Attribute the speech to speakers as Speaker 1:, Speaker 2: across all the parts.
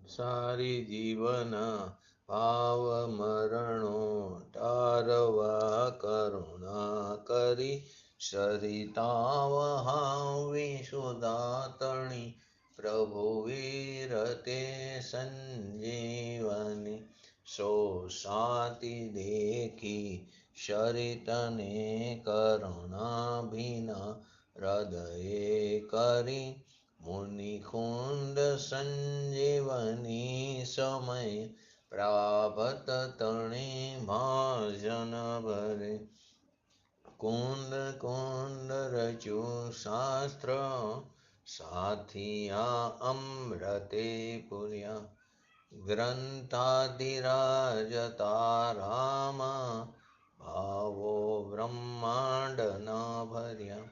Speaker 1: સારી જીવન ભાવ મરણો ટારવા કરુણા કરી સરિતા વહાવી સુદાતણી પ્રભુ વીરતે સંજીવની સો સાતી દેખી શરિતને કરુણા ભીના હૃદયે કરી મુનિકુંદ સંજીવની સમય પ્રાભત તણે ભાજન ભરે કુંદ કુંદ રચુ શાસ્ત્ર સાથિયા અમૃતે પુર્યા ગ્રંથાધિરાજતા રામ ભાવો બ્રહ્માંડ ન ભર્યા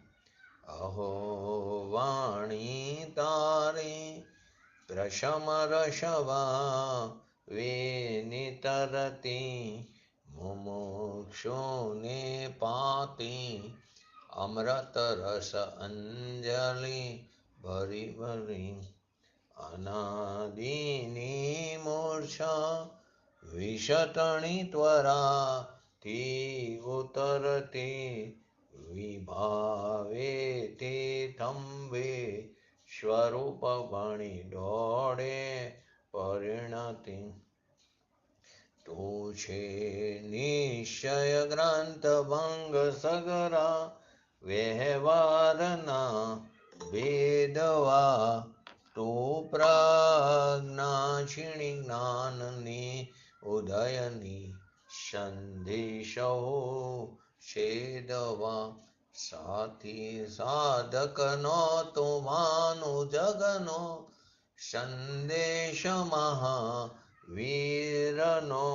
Speaker 1: અહો વાણી તારે પ્રશમ રશવા વિનિતરતી મુમુક્ષુને પાતી અમૃત રસ અંજલિ ભરી ભરી અનાદિની મૂર્છા વિષતણી ત્વરાથી ઉતરતી વિભાવે તે થંભે સ્વરૂપ ભણી દોડે પરિણતિ તું છે નિશ્ચય ગ્રંથ ભંગ સગરા વ્યવહારના ભેદવા તું પ્રજ્ઞા છીણી જ્ઞાનની ઉદયની સંધિશો છેદવા સાથી સાધકનો તુમાનો જગનો સંદેશ મહાવીરનો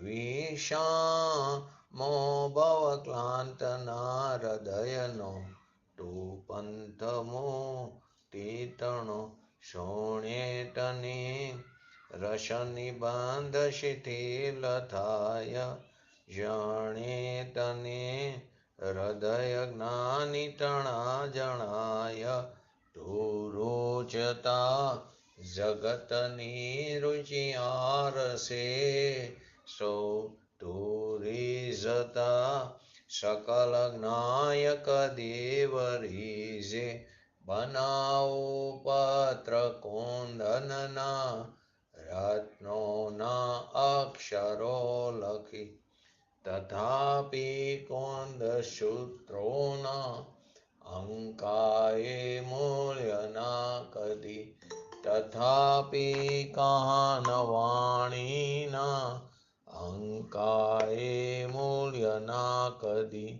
Speaker 1: વિષામો ભવ ક્લાંતના હૃદયનો તું પંથમો તીતણો શોણેતને રસ નિબંધ શિથિલ થાય જાણે તને હૃદય જ્ઞાની તણા જણાય તું રોચતા જગતની રુચિ આરસે સો તું રીઝતા સકલ જ્ઞાયક દેવ રીઝે બનાવો પત્ર કુંદનના રત્નોના અક્ષરો લખી તથાપિ કુંદ સૂત્રોના અંકાએ મૂલ્યના કદી તથાપિ કહાનવાણીના અંકાએ મૂલ્યના કદી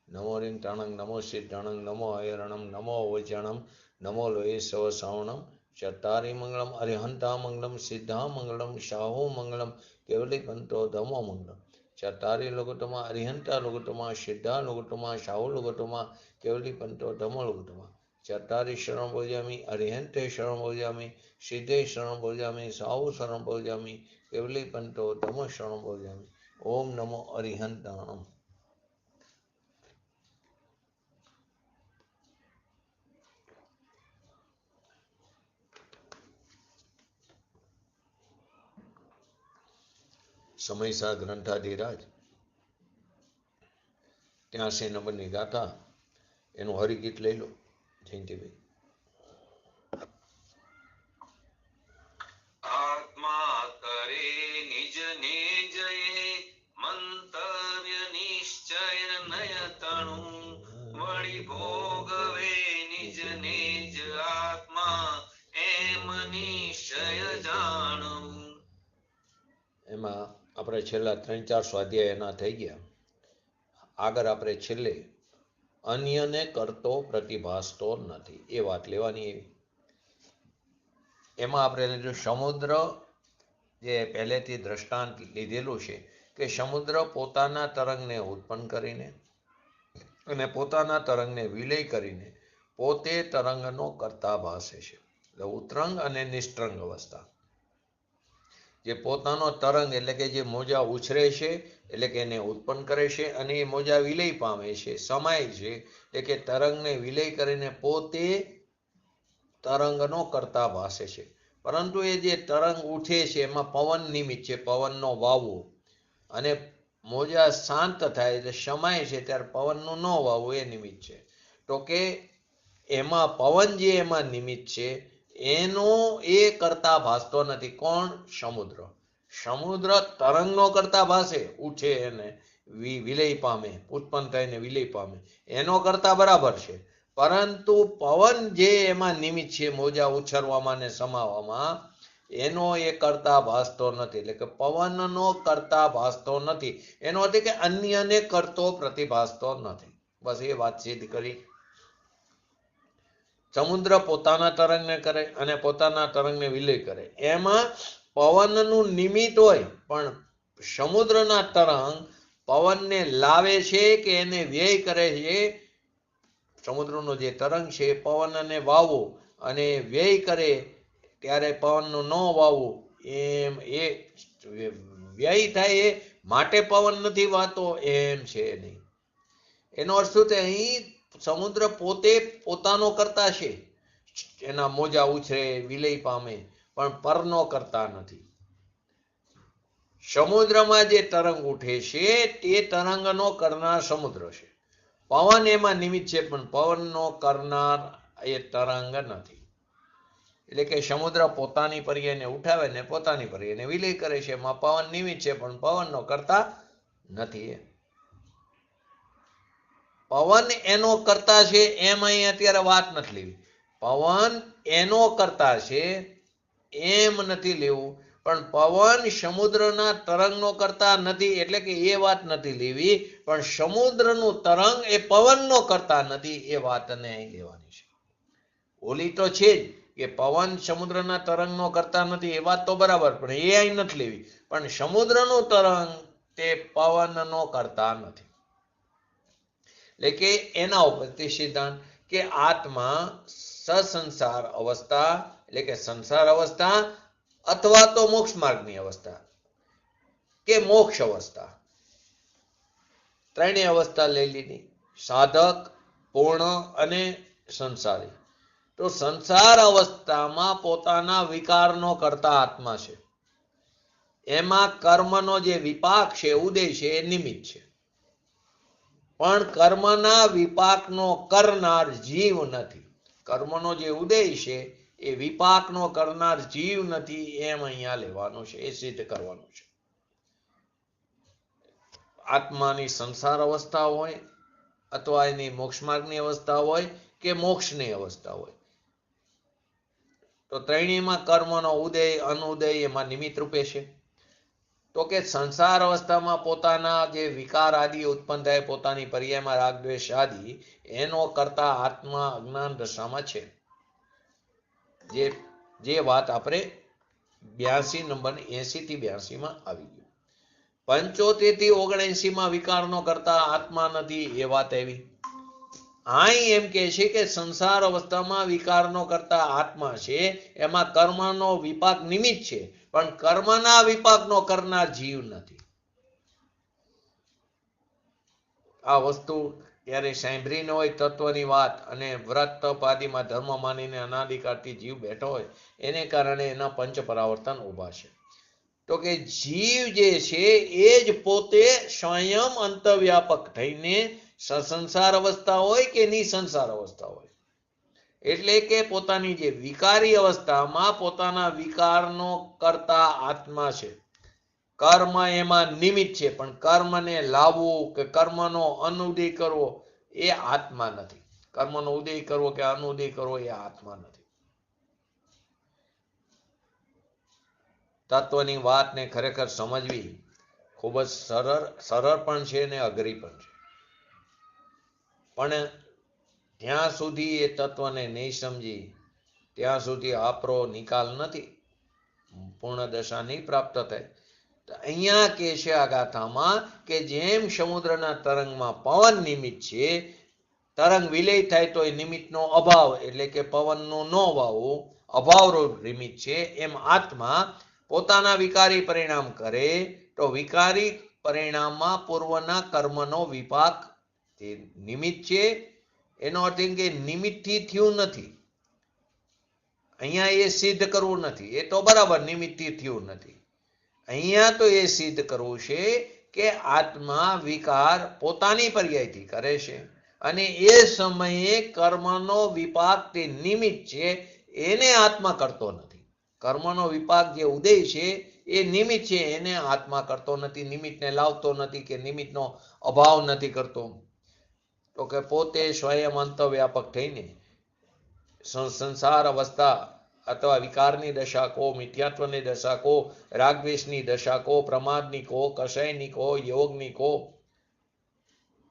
Speaker 1: નમો રિંગ તાણંગ નમો સિદ્ધાણંગ નમો અયરણમ નમો વચણમ નમો લોહી સવ સવણમ ચતારી મંગલમ અરિહંતા મંગલમ સિદ્ધા મંગલમ શાહુ મંગલમ કેવલી પંતો ધમો મંગલમ ચતારી લોગોટમાં અરિહંતા લોગોટમાં સિદ્ધા લોગોટમાં શાહુ લોગોટમાં કેવલી પંતો ધમો લોગોટમાં ચતારી શરણ બોજામી અરિહંતે શરણ બોજામી સિદ્ધે શરણ બોજામી શાહુ શરણ બોજામી કેવલી પંતો ધમો શરણ બોજામી ઓમ નમો અરિહંતાણમ. સમયસા ગ્રંથાધિરાજ 83 નંબરની ગાથા એનું હરિગીત લઈ લો જયંતિભાઈ.
Speaker 2: આત્મા કરે નિજ નિજ મંતવ્ય નિશ્ચય નયતણું વળી ભોગવે નિજ નિજ આત્મા એમ નિશ્ચય જાણું.
Speaker 1: એમાં આપણે છેલ્લા 3-4 સ્વાધ્યાય એના થઈ ગયા. આગળ આપણે છેલ્લે અન્યને કરતો પ્રતિભાસતો નથી એ વાત લેવાની એવી. એમાં આપણે લીધું સમુદ્ર, જે પહેલેથી દ્રષ્ટાંત લીધેલું છે કે સમુદ્ર પોતાના તરંગને ઉત્પન્ન કરીને અને પોતાના તરંગને વિલય કરીને પોતે તરંગનો કરતા ભાસે છે. એટલે ઉત્તરંગ અને નિષ્તરંગ અવસ્થા. જે પોતાનો તરંગ એટલે કે જે મોજા ઉછરે છે એટલે કે એને ઉત્પન્ન કરે છે અને એ મોજા વિલય પામે છે, સમાય છે, એટલે કે તરંગને વિલય કરીને પોતે તરંગનો કરતા ભાસે છે. પરંતુ એ જે તરંગ ઉઠે છે એમાં પવન નિમિત્ત છે, પવનનો વાવવો. અને મોજા શાંત થાય એટલે શમાય છે ત્યારે પવનનું ન વાવવું એ નિમિત્ત છે. તો કે એમાં પવન જે એમાં નિમિત્ત છે એનો એ કરતા ભાસતો નથી. કોણ? સમુદ્ર. સમુદ્ર તરંગનો કરતા ભાસે, ઉઠે એને વિલય પામે, ઉત્પન્ન થઈને વિલય પામે, એનો કરતા બરાબર છે. પરંતુ પવન જે એમાં નિમિત્ત છે મોજા ઉછરવામાં ને સમાવામાં, એનો એ કરતા ભાસતો નથી. એટલે કે પવનનો કરતા ભાસતો નથી એનો અર્થ કે અન્યને કરતો પ્રતિભાસતો નથી. બસ એ વાત સિદ્ધ કરી. સમુદ્ર પોતાના તરંગને કરે અને પોતાના તરંગને વિલય કરે. એમાં પવનનું નિમિત્ત હોય, પણ સમુદ્રના તરંગ પવનને લાવે છે કે એને વ્યય કરે છે. સમુદ્રનો જે તરંગ છે પવનને વાવવો અને વ્યય કરે ત્યારે પવનનું ન વાવવું, એમ એ વ્યય થાય એ માટે પવન નથી વાતો એમ છે નહીં. એનો અર્થ શું છે? અહીં સમુદ્ર પોતે પોતાનો કરતા છે, એના મોજા ઉછરે વિલય પામે, પણ પરનો કરતા નથી. સમુદ્રમાં જે તરંગ ઉઠે છે તે તરંગનો કરનાર સમુદ્ર છે. પવન એમાં નિમિત્ત છે પણ પવનનો કરનાર એ તરંગ નથી. એટલે કે સમુદ્ર પોતાની પર્યાયને ઉઠાવે ને પોતાની પર્યાયને વિલય કરે છે. એમાં પવન નિમિત્ત છે પણ પવનનો કરતા નથી. પવન એનો કરતા છે એમ અહીં અત્યારે વાત નથી લેવી. પવન એનો કરતા છે એમ નથી લેવું, પણ પવન સમુદ્રના તરંગનો કરતા નથી એટલે કે એ વાત નથી લેવી. પણ સમુદ્રનું તરંગ એ પવનનો કરતા નથી એ વાતને અહીં લેવાની છે. ઓલી તો છે જ કે પવન સમુદ્રના તરંગનો કરતા નથી એ વાત તો બરાબર, પણ એ અહીં નથી લેવી. પણ સમુદ્રનું તરંગ તે પવનનો કરતા નથી. એટલે કે એના ઉપરથી સિદ્ધાંત કે આત્મા સસંસાર અવસ્થા એટલે કે સંસાર અવસ્થા અથવા તો મોક્ષ માર્ગની અવસ્થા કે મોક્ષ અવસ્થા, ત્રણેય અવસ્થા લઈ લીધી. સાધક, પૂર્ણ અને સંસારી. તો સંસાર અવસ્થામાં પોતાના વિકારનો કરતા આત્મા છે. એમાં કર્મનો જે વિપાક છે, ઉદય છે, એ નિમિત્ત છે. પણ કર્મના વિપાકનો કરનાર જીવ નથી. કર્મનો જે ઉદય છે એ વિપાકનો કરનાર જીવ નથી એમ અહીંયા લેવાનું છે, એ સિદ્ધ કરવાનું છે. આત્માની સંસાર અવસ્થા હોય અથવા એની મોક્ષ માર્ગની અવસ્થા હોય કે મોક્ષની અવસ્થા હોય, તો ત્રણેયમાં કર્મનો ઉદય અનુદય એમાં નિમિત્ત રૂપે છે. તો કે સંસાર અવસ્થામાં પોતાના જે વિકાર આદિ ઉત્પન્ન થાય, પોતાની પર્યાયમાં રાગ દ્વેષ આદિ, એનો કરતા આત્મા અજ્ઞાન દશામાં છે. જે વાત આપણે 82 નંબર 80 થી 82 માં આવી ગયું. 75 થી 79 માં વિકારનો કરતા આત્મા નથી એ વાત આવી. અહીં એમ કે છે કે સંસાર અવસ્થામાં વિકારનો કરતા આત્મા છે, એમાં કર્મનો વિપાક નિમિત્ત છે, પણ કર્મના વિપાકનો કરનાર જીવ નથી. આ વસ્તુ ત્યારે સાંભળી ન હોય તત્વની વાત અને વ્રત તપ આદિમાં ધર્મ માનીને અનાદિકાળથી જીવ બેઠો હોય, એને કારણે એના પંચ પરાવર્તન ઉભા છે. તો કે જીવ જે છે એ જ પોતે સ્વયં અંતર્વ્યાપક થઈને સંસાર અવસ્થા હોય કે નિસંસાર અવસ્થા હોય, એટલે કે પોતાની જે વિકારી અવસ્થામાં પોતાના વિકારનો કરતા આત્મા છે. કર્મ એમાં નિમિત્ત છે, પણ કર્મને લાવવું કે કર્મનો અનુદય કરવો એ આત્મા નથી. કર્મનો ઉદય કરવો કે અનુદય કરવો એ આત્મા નથી. તત્વની વાતને ખરેખર સમજવી ખૂબ જ સરળ પણ છે ને અઘરી પણ છે. પણ જ્યાં સુધી એ તત્વને નહીં સમજી ત્યાં સુધી આપણો નિકાલ નથી, પૂર્ણ દશા નહીં પ્રાપ્ત થાય. અહીંયા કે છે આ ગાથામાં કે જેમ સમુદ્રના તરંગમાં પવન નિમિત્ત છે, તરંગ વિલય થાય તો એ નિમિત્તનો અભાવ એટલે કે પવનનું ન વાવવું અભાવરૂપ નિમિત્ત છે, એમ આત્મા પોતાના વિકારી પરિણામ કરે તો વિકારી પરિણામમાં પૂર્વના કર્મનો વિપાક તે નિમિત્ત છે. એનો અર્થ એમ કે નિમિત્તથી થયું નથી. અહીંયા એ સિદ્ધ કરવું નથી, એ તો બરાબર નિમિત્તથી થયું નથી. અહીંયા તો એ સિદ્ધ કરવું છે કે આત્મા વિકાર પોતાની પર્યાયથી કરે છે અને એ સમયે કર્મનો વિપાક તે નિમિત્ત છે, એને આત્મા કરતો નથી. કર્મનો વિપાક જે ઉદય છે એ નિમિત્ત છે, એને આત્મા કરતો નથી, નિમિત્તને લાવતો નથી કે નિમિત્તનો અભાવ નથી કરતો. તો કે પોતે સ્વયં અંતર્વ્યાપક થઈને સંસાર અવસ્થા અથવા વિકારની દશા કહો, મિથ્યાત્વની દશા કહો, રાગદ્વેષની દશા કહો, પ્રમાદની કહો, કષાયની કહો, યોગની કહો,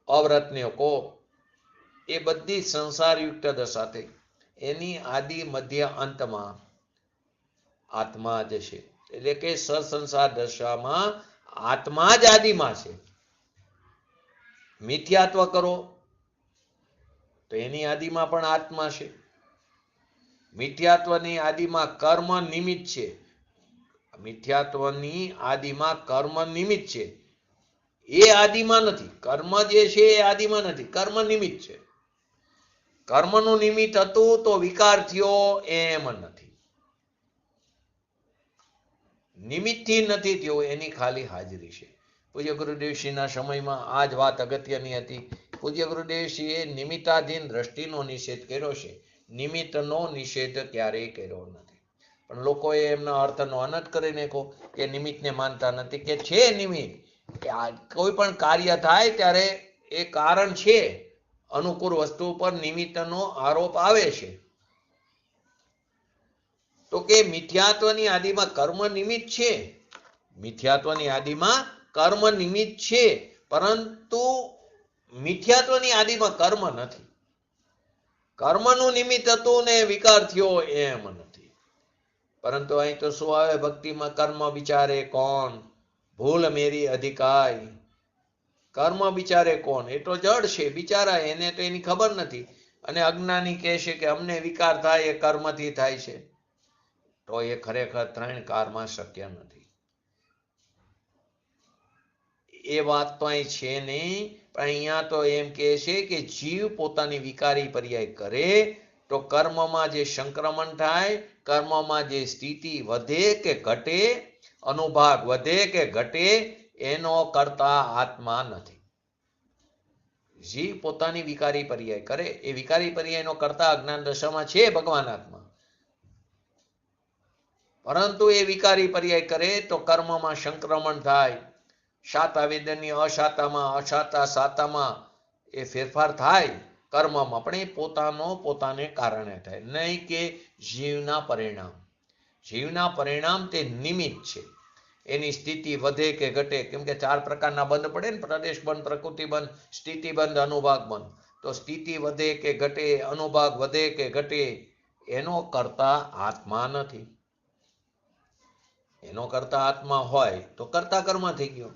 Speaker 1: અવ્રતની કહો, એ બધી સંસારયુક્ત દશા થઈ. એની આદિ મધ્ય અંતમાં આત્મા જ છે. એટલે કે સસંસાર દશામાં આત્મા જ આદિમાં છે. મિથ્યાત્વ કરો તો એની આદિમાં પણ આત્મા છે. મિથ્યાત્વની આદિમાં કર્મ નિમિત્ત છે. મિથ્યાત્વની આદિમાં કર્મ નિમિત્ત છે, એ આદિમાં નથી. કર્મ જે છે એ આદિમાં નથી, કર્મ નિમિત્ત છે. કર્મનું નિમિત્ત હતું તો વિકાર થયો એમ નથી. નિમિત્તથી નથી થયો, એની ખાલી હાજરી છે. પૂજ્ય ગુરુદેવશ્રીના સમયમાં આ જ વાત અગત્યની હતી. પૂજ્ય ગુરુદેવશ્રીએ નિમિત્તાધીન દ્રષ્ટિનો નિષેધ કર્યો છે, નિમિત્તનો નિષેધ ક્યારેય કર્યો નથી. પણ લોકોએ એમના અર્થનો અનર્થ કરી નાખો કે નિમિત્તને માનતા નથી. કે છે નિમિત્ત, કોઈ પણ કાર્ય થાય ત્યારે એ કારણ છે, અનુકૂળ વસ્તુ પર નિમિત્તનો આરોપ આવે છે. તો કે મિથ્યાત્વની આદિમાં કર્મ નિમિત્ત છે, મિથ્યાત્વની આદિમાં કર્મ નિમિત્ત છે, પરંતુ મિથ્યાત્વની આદિમાં કર્મ નથી. કર્મનું નિમિત્ત હતું ને વિકાર થયો એમ નથી. પરંતુ અહીં તો શું આવે ભક્તિમાં? કર્મ વિચારે કોણ, ભૂલ મેરી અધિકાય. કર્મ વિચારે કોણ? એ તો જડ છે, બિચારા, એને તો એની ખબર નથી. અને અજ્ઞાની કહે છે કે અમને વિકાર થાય એ કર્મથી થાય છે. તો એ ખરેખર ત્રણ કાળમાં શક્ય નથી. એ વાત તો અહીં છે નહીં. પણ અહીંયા તો એમ કહે છે કે જીવ પોતાની વિકારી પર્યાય કરે તો કર્મમાં જે સંક્રમણ થાય, કર્મમાં જે સ્થિતિ વધે કે ઘટે, અનુભાગ વધે કે ઘટે, એનો કરતા આત્મા નથી. જીવ પોતાની વિકારી પર્યાય કરે, એ વિકારી પર્યાયનો કરતા અજ્ઞાન દશામાં છે ભગવાન આત્મા. પરંતુ એ વિકારી પર્યાય કરે તો કર્મમાં સંક્રમણ થાય, શાતા વેદનની અશાતામાં, અશાતા શાતામાં એ ફેરફાર થાય કર્મમાં, પણ એ પોતાને કારણે થાય, નહીં કે જીવના પરિણામ. જીવના પરિણામ તે નિમિત્ત છે. એની સ્થિતિ વધે કે ઘટે, કેમ કે ચાર પ્રકારના બંધ પડે ને, પ્રદેશ બંધ, પ્રકૃતિ બંધ, સ્થિતિ બંધ, અનુભાગ બંધ. તો સ્થિતિ વધે કે ઘટે, અનુભાગ વધે કે ઘટે, એનો કરતા આત્મા નથી. એનો કરતા આત્મા હોય તો કરતા કર્મ થઈ ગયો.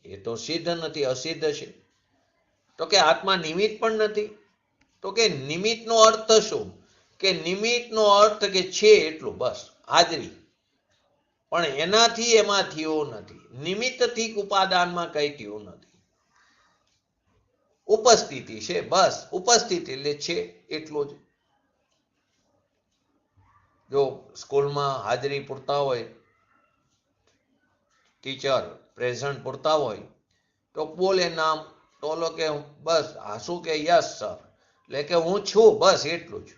Speaker 1: એ તો સિદ્ધ નથી, અસિદ્ધ છે. તો કે આત્મા નિમિત્ત પણ નથી. તો કે નિમિત્તનો અર્થ શું? કે નિમિત્તનો અર્થ કે છે એટલું, બસ હાજરી. પણ એનાથી એમાં થયું નથી. નિમિત્તથી ઉપાદાનમાં કઈ થયું નથી. ઉપસ્થિતિ છે, બસ ઉપસ્થિતિ એટલે છે એટલું જ. જો સ્કૂલમાં હાજરી પૂરતા હોય, ટીચર પ્રેઝન્ટ પૂરતા હોય તો બોલે નામ, તો કે બસ આ શું કે યસ સર, એટલે કે હું છું, બસ એટલું જ.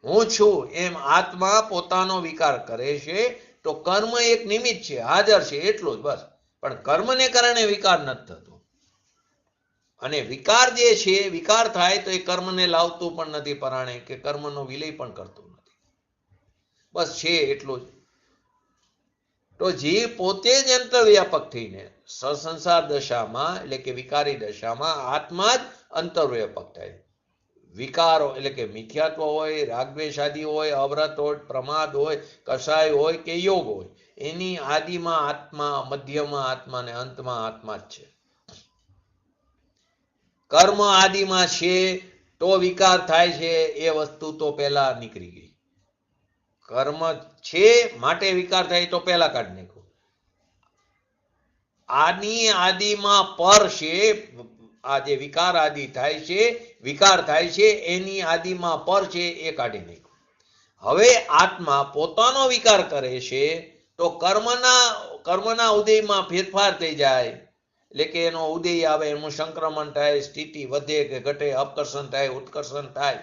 Speaker 1: હું છું એમ આત્મા પોતાનો વિકાર કરે છે તો કર્મ એક નિમિત્ત છે, હાજર છે એટલું જ, બસ. પણ કર્મને કારણે વિકાર નથી થતો. અને વિકાર જે છે, વિકાર થાય તો એ કર્મને લાવતું પણ નથી પરાણે, કે કર્મનો વિલય પણ કરતું નથી. બસ છે એટલું જ. તો જીવ પોતે જ અંતર્વ્યાપક થઈને સસંસાર દશામાં, એટલે કે વિકારી દશામાં આત્મા જ અંતર્વ્યાપક થાય. વિકારો એટલે કે મિથ્યાત્વ હોય, રાગદ્વેષ આદિ હોય, અવ્રત હોય, પ્રમાદ હોય, કષાય હોય કે યોગ હોય, એની આદિમાં આત્મા, મધ્યમાં આત્મા ને અંતમાં આત્મા જ છે. કર્મ આદિમાં છે તો વિકાર થાય છે, એ વસ્તુ તો પેલા નીકળી ગઈ. કર્મ છે માટે વિકાર થાય તો પેલા કાઢી નાખો. આની આદિમાં પર છે, આ જે વિકાર આદિ થાય છે, વિકાર થાય છે, એની આદિમાં પર છે, એ કાઢી નાખો. હવે આત્મા પોતાનો વિકાર કરે છે તો કર્મના ઉદયમાં ફેરફાર થઈ જાય, એટલે કે એનો ઉદય આવે, એનું સંક્રમણ થાય, સ્થિતિ વધે કે ઘટે, અપકર્ષણ થાય, ઉત્કર્ષણ થાય,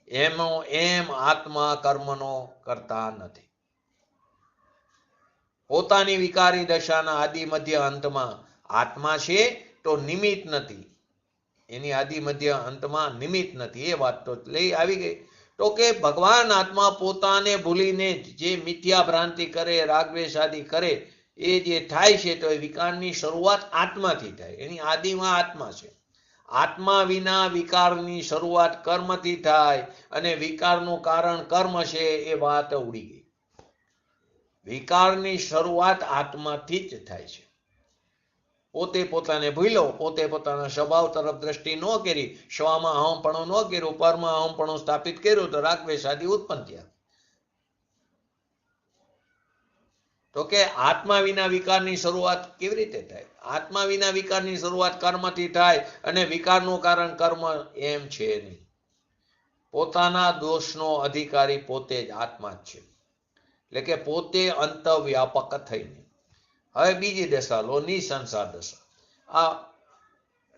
Speaker 1: એમ આત્મા કર્મનો કરતા નથી. પોતાની વિકારી દશાના આદિ મધ્ય અંતમાં આત્મા છે તો નિમિત્ત નથી, એની આદિ મધ્ય અંતમાં નિમિત્ત નથી. એ વાત તો લઈ આવી ગઈ. તો કે ભગવાન આત્મા પોતાને ભૂલીને જે મિથ્યા ભ્રાંતિ કરે, રાગદ્વેષ આદિ કરે, એ જે થાય છે તો એ વિકારની શરૂઆત આત્માથી થાય. એની આદિમાં આત્મા છે. આત્મા વિના વિકારની શરૂઆત કર્મથી થાય અને વિકારનું કારણ કર્મ છે, એ વાત ઉડી ગઈ. વિકારની શરૂઆત આત્માથી જ થાય છે. પોતે પોતાને ભૂલ્યો, પોતે પોતાના સ્વભાવ તરફ દ્રષ્ટિ ન કરી, સ્વમાં અહમપણું ન કર્યું, પરમાં અહમપણું સ્થાપિત કર્યું તો રાગદ્વેષ આદિ ઉત્પન્ન થયા. તો કે આત્મા વિના વિકારની શરૂઆત કેવી રીતે થાય? આત્મા વિના વિકારની શરૂઆત કર્મથી થાય અને વિકારનું કારણ કર્મ એમ છે નહીં. પોતાના દોષનો અધિકારી પોતે જ આત્મા જ છે, એટલે કે પોતે અંતવ્યાપક થઈને. હવે બીજી દશા લો, નિસંસાર દશા. આ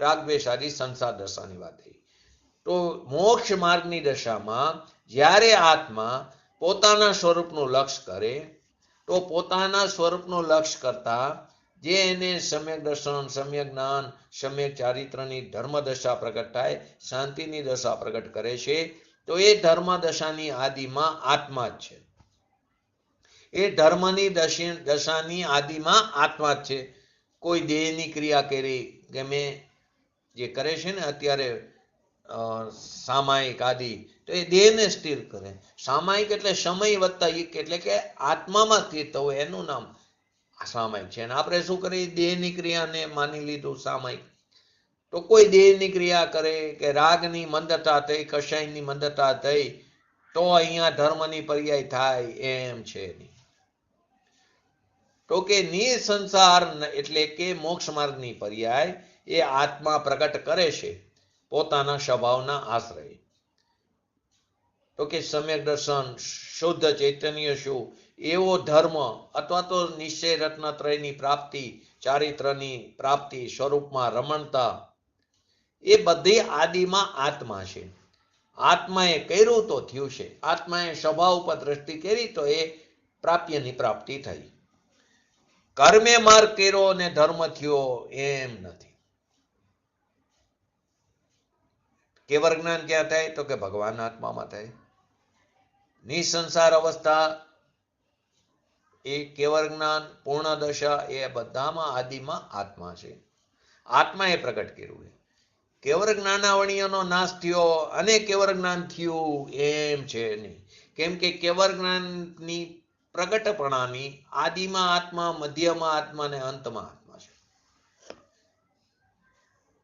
Speaker 1: રાગદ્વેષ આદિ સંસાર દશાની વાત થઈ. તો મોક્ષ માર્ગની દશામાં જ્યારે આત્મા પોતાના સ્વરૂપનું લક્ષ્ય કરે તો પોતાના સ્વરૂપનું લક્ષ્ય કરતા જે એને સમ્યક દર્શન, સમ્યક જ્ઞાન, સમ્યક ચારિત્રની ધર્મ દશા પ્રગટ થાય, શાંતિની દશા પ્રગટ કરે છે, તો એ ધર્મ દશાની આદિમાં આત્મા જ છે. એ ધર્મની દશાની આદિમાં આત્મા જ છે. કોઈ દેહની ક્રિયા કરી, કે મેં જે કરે છે ને અત્યારે સામાયિક આદિ, તો એ દેહને સ્થિર કરે. સામાયિક એટલે સમય વત્તા એક, એટલે કે આત્મામાં સ્થિર થવું, એનું નામ સામાયિક છે. અને આપણે શું કરીએ? દેહની ક્રિયાને માની લીધું સામાયિક. તો કોઈ દેહની ક્રિયા કરે કે રાગની મંદતા થઈ, કષાયની મંદતા થઈ, તો અહીંયા ધર્મની પર્યાય થાય એમ છે નહીં. તો કે નિસંસાર એટલે કે મોક્ષ માર્ગની પર્યાય એ આત્મા પ્રગટ કરે છે પોતાના સ્વભાવના આશ્રય. તો કે સમ્યક દર્શન, શુદ્ધ ચૈતન્ય શું, એવો ધર્મ અથવા તો નિશ્ચય રત્નત્રયની પ્રાપ્તિ, ચારિત્રની પ્રાપ્તિ, સ્વરૂપમાં રમણતા, એ બધી આદિમાં આત્મા છે. આત્માએ કર્યું તો થયું છે. આત્માએ સ્વભાવ ઉપર દ્રષ્ટિ કરી તો એ પ્રાપ્યની પ્રાપ્તિ થઈ. કર્મે માર્ગ કર્યો અને ધર્મ થયો એમ નથી. કેવળ જ્ઞાન ક્યાં થાય? તો કે ભગવાન આત્મામાં થાય. નિસંસાર અવસ્થા, એ કેવળ જ્ઞાન, પૂર્ણ દશા, એ બધામાં આદિમાં આત્મા છે. આત્માએ પ્રગટ કર્યું. કેવળ જ્ઞાનાવણીઓનો નાશ થયો અને કેવળ જ્ઞાન થયું એમ છે નહીં. કેમ કે કેવળ જ્ઞાનની પ્રગટપણાની આદિમાં આત્મા, મધ્યમાં આત્મા અને અંતમાં આત્મા છે.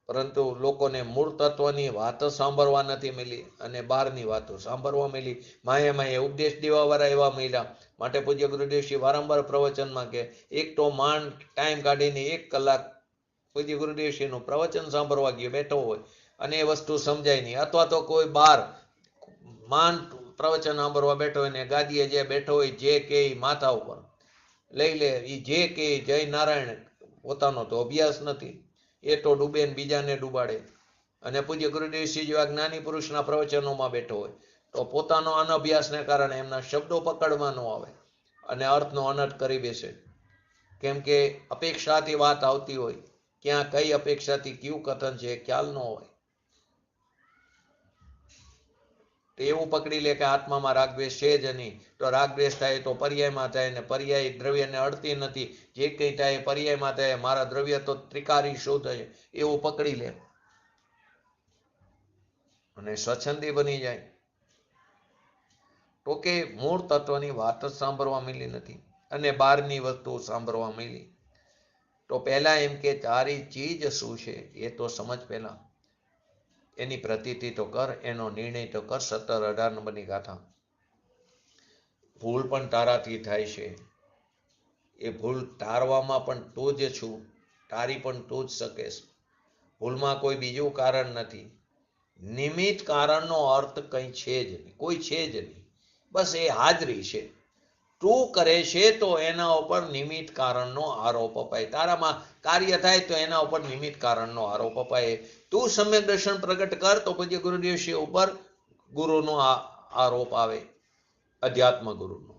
Speaker 1: પરંતુ લોકોને મૂળ તત્વની વાતો સાંભળવા નથી મળી અને બહારની વાતો સાંભળવા મળી. માએ ઉપદેશ દેવા વાળા એવા મળ્યા. માટે પૂજ્ય ગુરુદેવશ્રી વારંવાર પ્રવચનમાં કે એક તો માંડ ટાઈમ કાઢીને 1 કલાક પૂજ્ય ગુરુદેવશ્રીનું પ્રવચન સાંભળવા ગયો બેઠો હોય અને એ વસ્તુ સમજાય નહીં, અથવા તો કોઈ બાર માંડ પ્રવચન સાંભળવા બેઠો હોય ને ગાદીએ જે બેઠો હોય જે કે માથા ઉપર લઈ લે, એ જે કે જય નારાયણ, પોતાનો તો અભ્યાસ નથી, એ તો ડૂબે ને બીજાને ડૂબાડે. અને પૂજ્ય ગુરુદેવશ્રી જેવા જ્ઞાની પુરુષના પ્રવચનોમાં બેઠો હોય તો પોતાનો અનઅભ્યાસને કારણે એમના શબ્દો પકડવા ન આવે અને અર્થનો અનર્થ કરી બેસે. કેમ કે અપેક્ષાથી વાત આવતી હોય, ક્યાં કઈ અપેક્ષાથી કયું કથન છે ખ્યાલ ન હોય, તો એવું પકડી લે કે આત્મામાં રાગદ્વેષ છે જ નહીં. તો રાગદ્વેષ થાય તો પર્યાયમાં થાય, ને પર્યાય દ્રવ્યને અડતી નથી, જે કંઈ થાય પર્યાયમાં થાય, મારા દ્રવ્ય તો ત્રિકારી શુદ્ધ છે એવું પકડી લે અને સ્વચ્છંદી બની જાય. તો કે મૂળ તત્વની વાત જ સાંભળવા મળી નથી અને બહારની વસ્તુ સાંભળવા મળી. તો પહેલા એમ કે તારી ચીજ શું છે એ તો સમજ. પહેલા એની પ્રતીતિ તો કર, એનો નિર્ણય તો કર. 17-18 નંબરની ગાથા. ભૂલ પણ તારાથી થાય છે, એ ભૂલ તારવામાં પણ તું જ છું, તારી પણ તું જ શકીશ. ભૂલમાં કોઈ બીજું કારણ નથી. નિમિત્ત કારણનો અર્થ કંઈ છે જ નહીં, કોઈ છે જ નહીં. બસ એ હાજરી છે. તું કરે છે તો એના ઉપર નિમિત્ત કારણનો આરોપ અપાય. તારામાં કાર્ય થાય તો એના ઉપર નિમિત્ત કારણનો આરોપ અપાય. તું સમ્યક દર્શન પ્રગટ કર તો પછી ગુરુદેવ શ્રી ઉપર ગુરુનો આરોપ આવે, અધ્યાત્મ ગુરુનો.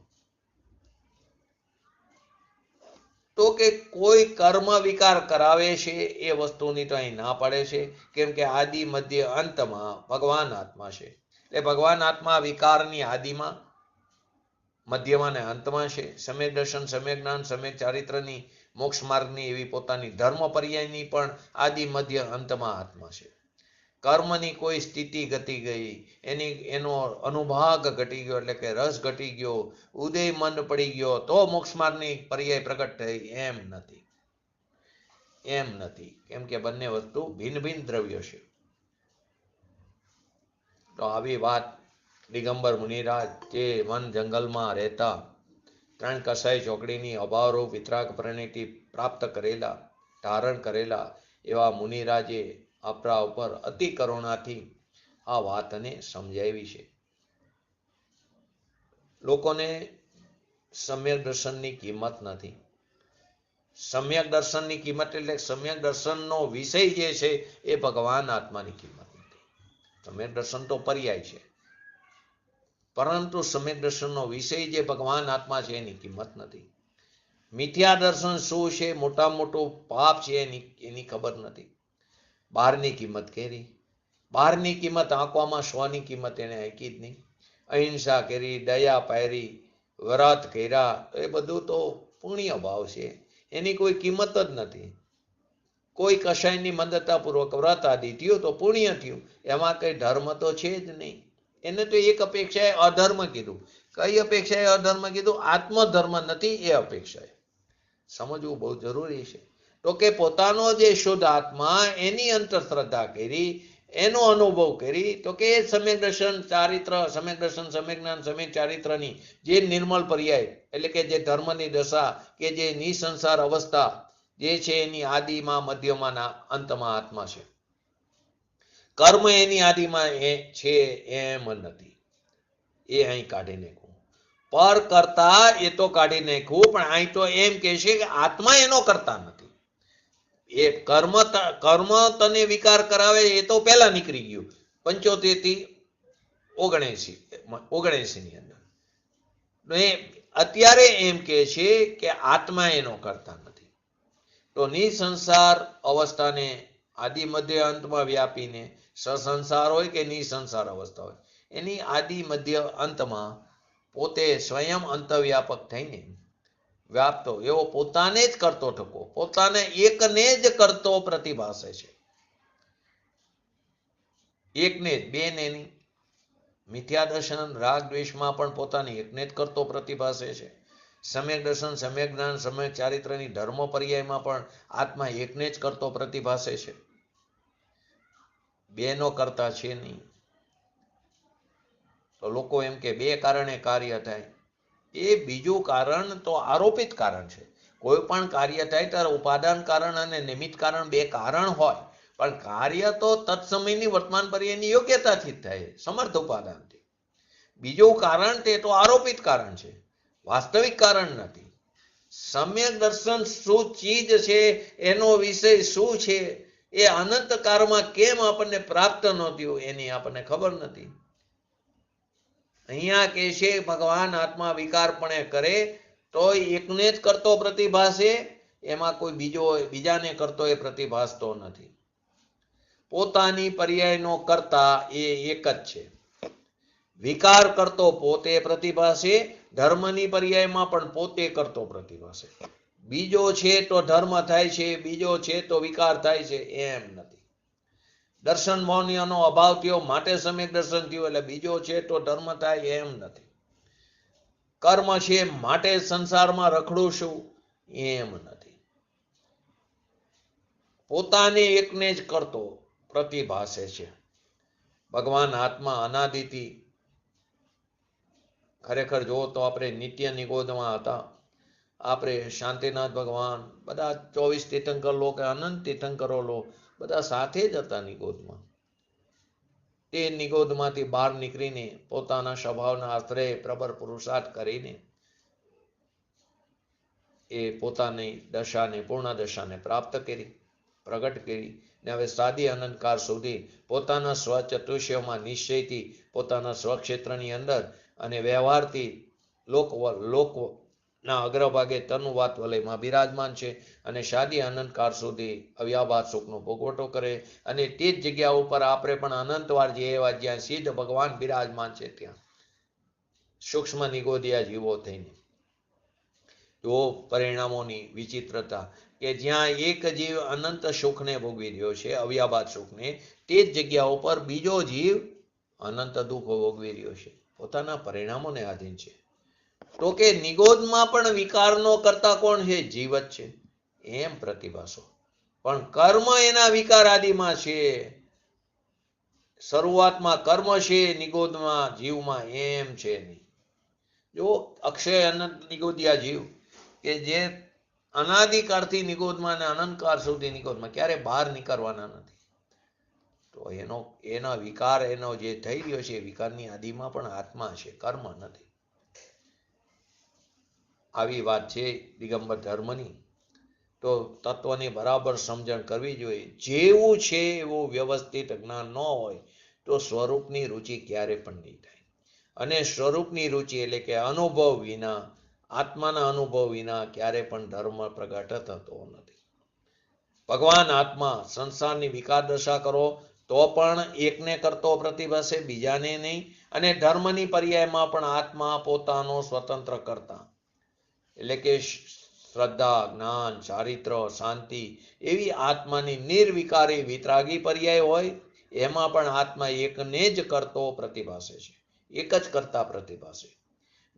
Speaker 1: તો કે કોઈ કર્મ વિકાર કરાવે છે એ વસ્તુની તો અહીં ના પડે છે, કેમ કે આદિ મધ્ય અંતમાં ભગવાન આત્મા છે. એટલે ભગવાન આત્મા વિકારની આદિમાં, મધ્યમાં ને અંતમાં છે. સમ્યક દર્શન, સમ્યક જ્ઞાન, સમ્યક ચારિત્રની, મોક્ષ માર્ગની એવી પોતાની ધર્મ પર્યાયની પણ આદિ મધ્ય અંતમાં આત્મા છે. કર્મની કોઈ સ્થિતિ ઘટી ગઈ, એનો અનુભાગ ઘટી ગયો, એટલે કે રસ ઘટી ગયો, ઉદય મંદ પડી ગયો તો મોક્ષ માર્ગની પર્યાય પ્રગટ થઈ, એમ નથી. એમ નથી, કેમ કે બંને વસ્તુ ભિન્ન ભિન્ન દ્રવ્ય છે. તો આવી વાત દિગંબર મુનિરાજ જે વન જંગલમાં રહેતા, 3 કસાઈ ચોકડીની અભાવરૂપ વિતરાગ પરિણીતિ પ્રાપ્ત કરેલા, ધારણ કરેલા એવા મુનિરાજે આપણા ઉપર અતિ કરુણાથી આ વાતને સમજાવી છે. લોકોને સમ્યક દર્શનની કિંમત નથી. સમ્યક દર્શનની કિંમત એટલે સમ્યક દર્શનનો વિષય જે છે એ ભગવાન આત્માની કિંમત નથી. સમ્યક દર્શન તો પર્યાય છે, પરંતુ સમ્યક દર્શનનો વિષય જે ભગવાન આત્મા છે એની કિંમત નથી. મિથ્યા દર્શન શું છે, મોટા મોટું પાપ છે, એની ખબર નથી. બહારની કિંમત કરી, બહારની કિંમત આંકવામાં સ્વની કિંમત એને આંકી જ નહીં. અહિંસા કરી, દયા પાયરી, વ્રત કર્યા, એ બધું તો પુણ્ય ભાવ છે, એની કોઈ કિંમત જ નથી. કોઈ કશાયની મંદતાપૂર્વક વ્રત આદિ થયું તો પુણ્ય થયું, એમાં કઈ ધર્મ તો છે જ નહીં. એને તો એક અપેક્ષાએ અધર્મ કીધું. કઈ અપેક્ષાએ અધર્મ કીધું? આત્મધર્મ નથી એ અપેક્ષાએ. સમજવું બહુ જરૂરી છે. તો કે પોતાનો જે શુદ્ધ આત્મા, એની અંતર શ્રદ્ધા કરી, એનો અનુભવ કરી, તો કે સમ્યક દર્શન ચારિત્ર, સમ્યક દર્શન, સમ્યક જ્ઞાન, સમ્યક ચારિત્રની જે નિર્મળ પર્યાય, એટલે કે જે ધર્મની દશા, કે જે નિસંસાર અવસ્થા જે છે, એની આદિમાં, મધ્યમાં, અંતમાં આત્મા છે. કર્મ એની આદિમાં છે એમ નથી. એ અહીં કાઢી નાખવું. પર કરતા એ તો કાઢી નાખવું, પણ અહીં તો એમ કે છે કે આત્મા એનો કરતા નથી. એ કર્મ તને વિકાર કરાવે એ તો પહેલા નીકળી ગયું, 75 થી 79 ની અંદર. અત્યારે એમ કે છે કે આત્મા એનો કરતા નથી. તો નિસંસાર અવસ્થાને આદિ મધ્ય અંતમાં વ્યાપીને, સસંસાર હોય કે નિસંસાર અવસ્થા હોય, એની આદિ મધ્ય અંતમાં પોતે સ્વયં અંતવ્યાપક થઈને વ્યાપતો, એવો પોતાને જ કરતો ઠકો, પોતાને એકને જ કરતો પ્રતિભાસે છે. એકને જ, બે ને નહીં. મિથ્યા દર્શન, રાગ દ્વેષમાં પણ પોતાને એકને જ કરતો પ્રતિભાસે છે. સમ્યક દર્શન, સમ્યક જ્ઞાન, સમ્યક ચારિત્રની ધર્મ પર્યાયમાં પણ આત્મા એકને જ કરતો પ્રતિભાસે છે, બેનો કરતા છે નહીં. તો લોકો એમ કે બે કારણે કાર્ય થાય. એ બીજું કારણ તો આરોપિત કારણ છે. કોઈ પણ કાર્ય થાય ત્યારે ઉપાદાન કારણ અને નિમિત્ત કારણ, બે કારણ હોય, પણ કાર્ય તો તત્સમયની વર્તમાન પર્યાયની યોગ્યતાથી જ થાય, સમર્થ ઉપાદાનથી. બીજું કારણ તે તો આરોપિત કારણ છે, વાસ્તવિક કારણ નથી. સમ્યક દર્શન શું ચીજ છે, એનો વિષય શું છે, એ અનંત કાળમાં કેમ આપણને પ્રાપ્ત ન થયું, એની આપણને ખબર નથી. અહીંયા કે છે ભગવાન આત્મા વિકારપણે કરે તો એકને જ કરતો પ્રતિભાસે, એમાં કોઈ બીજાને કરતો એ પ્રતિભાસતો નથી. પોતાની પર્યાયનો કરતા એ એક જ છે. વિકાર કરતો પોતે પ્રતિભાસે, ધર્મની પર્યાયમાં પણ પોતે કરતો પ્રતિભાસે. બીજો છે તો ધર્મ થાય છે, બીજો છે તો વિકાર થાય છે, એમ નથી. દર્શન મૌન્યનો અભાવ થયો માટે સમ્યક દર્શન થયું, એટલે બીજો છે તો ધર્મ થાય એમ નથી. કર્મ છે માટે સંસારમાં રખડું છું, એમ નથી. પોતાને એકને જ કરતો પ્રતિભાસે છે. ભગવાન આત્મા અનાદિથી, ખરેખર જો તો આપણે નિત્ય નિગોદમાં હતા, આપણે શાંતિનાથ ભગવાન, બધા 24 તીર્થંકર લો કે અનંત તીર્થંકરો લો, બધા સાથે જ હતા નિગોદમાં. તે નિગોદમાંથી બહાર નીકળીને પોતાના સ્વભાવના આશ્રય પ્રબળ પુરુષાર્થ કરીને એ પોતાની દશાને પૂર્ણ દશાને પ્રાપ્ત કરી, પ્રગટ કરી ને હવે સાદી અનંતકાળ સુધી પોતાના સ્વચતુષ્યમાં નિશ્ચયથી પોતાના સ્વક્ષેત્રની અંદર અને વ્યવહારથી લોકના અગ્રભાગે તનુવાત વલયમાં બિરાજમાન છે અને સાદી અનંતકાળ સુધી અવ્યાભાત સુખનો ભોગવટો કરે અને તે જ જગ્યા ઉપર આપણે પણ અનંતવાર જે એવા જ્યાં સિદ્ધ ભગવાન બિરાજમાન છે ત્યાં સૂક્ષ્મ નિગોદિયા જીવો થઈને તો પરિણામોની વિચિત્રતા કે જ્યાં એક જીવ અનંત સુખને ભોગવી રહ્યો છે, અવ્યાભાત સુખને, તે જ જગ્યા ઉપર બીજો જીવ અનંત દુઃખો ભોગવી રહ્યો છે, પોતાના પરિણામોને આધીન છે. તો કે નિગોદમાં પણ વિકારનો કરતા કોણ છે? જીવ જ છે એમ પ્રતિભાસો, પણ કર્મ એના વિકાર આદિમાં છે. શરૂઆતમાં કર્મ છે નિગોદમાં જીવમાં એમ છે નહીં. જો અક્ષય અનંત નિગોદિયા જીવ કે જે અનાદિકાળથી નિગોદમાં અને અનંતકાળ સુધી નિગોદમાં ક્યારે બહાર નીકળવાના નથી, તો એનો વિકાર એનો જે થઈ રહ્યો છે વિકારની આદિમાં પણ આત્મા છે, કર્મ નથી. આવી વાત છે દિગંબર ધર્મની. તો તત્વની બરાબર સમજણ કરવી જોઈએ. જેવું છે એવું વ્યવસ્થિત જ્ઞાન ન હોય તો સ્વરૂપની રુચિ ક્યારે પણ નહીં થાય. અને સ્વરૂપની રુચિ એટલે કે અનુભવ વિના, આત્માના અનુભવ વિના ક્યારે પણ ધર્મ પ્રગટ થતો નથી. ભગવાન આત્મા સંસારની વિકાર દશા કરો તો પણ એકને કરતો પ્રતિભાસે, બીજાને નહીં. અને ધર્મની પર્યાયમાં પણ આત્મા પોતાનો સ્વતંત્ર કરતા એટલે કે શ્રદ્ધા, જ્ઞાન, ચારિત્ર, શાંતિ એવી આત્માની નિર્વિકારી વિતરાગી પર્યાય હોય એમાં પણ આત્મા એકને જ કરતો પ્રતિભાસે છે, એક જ કરતા પ્રતિભાસે.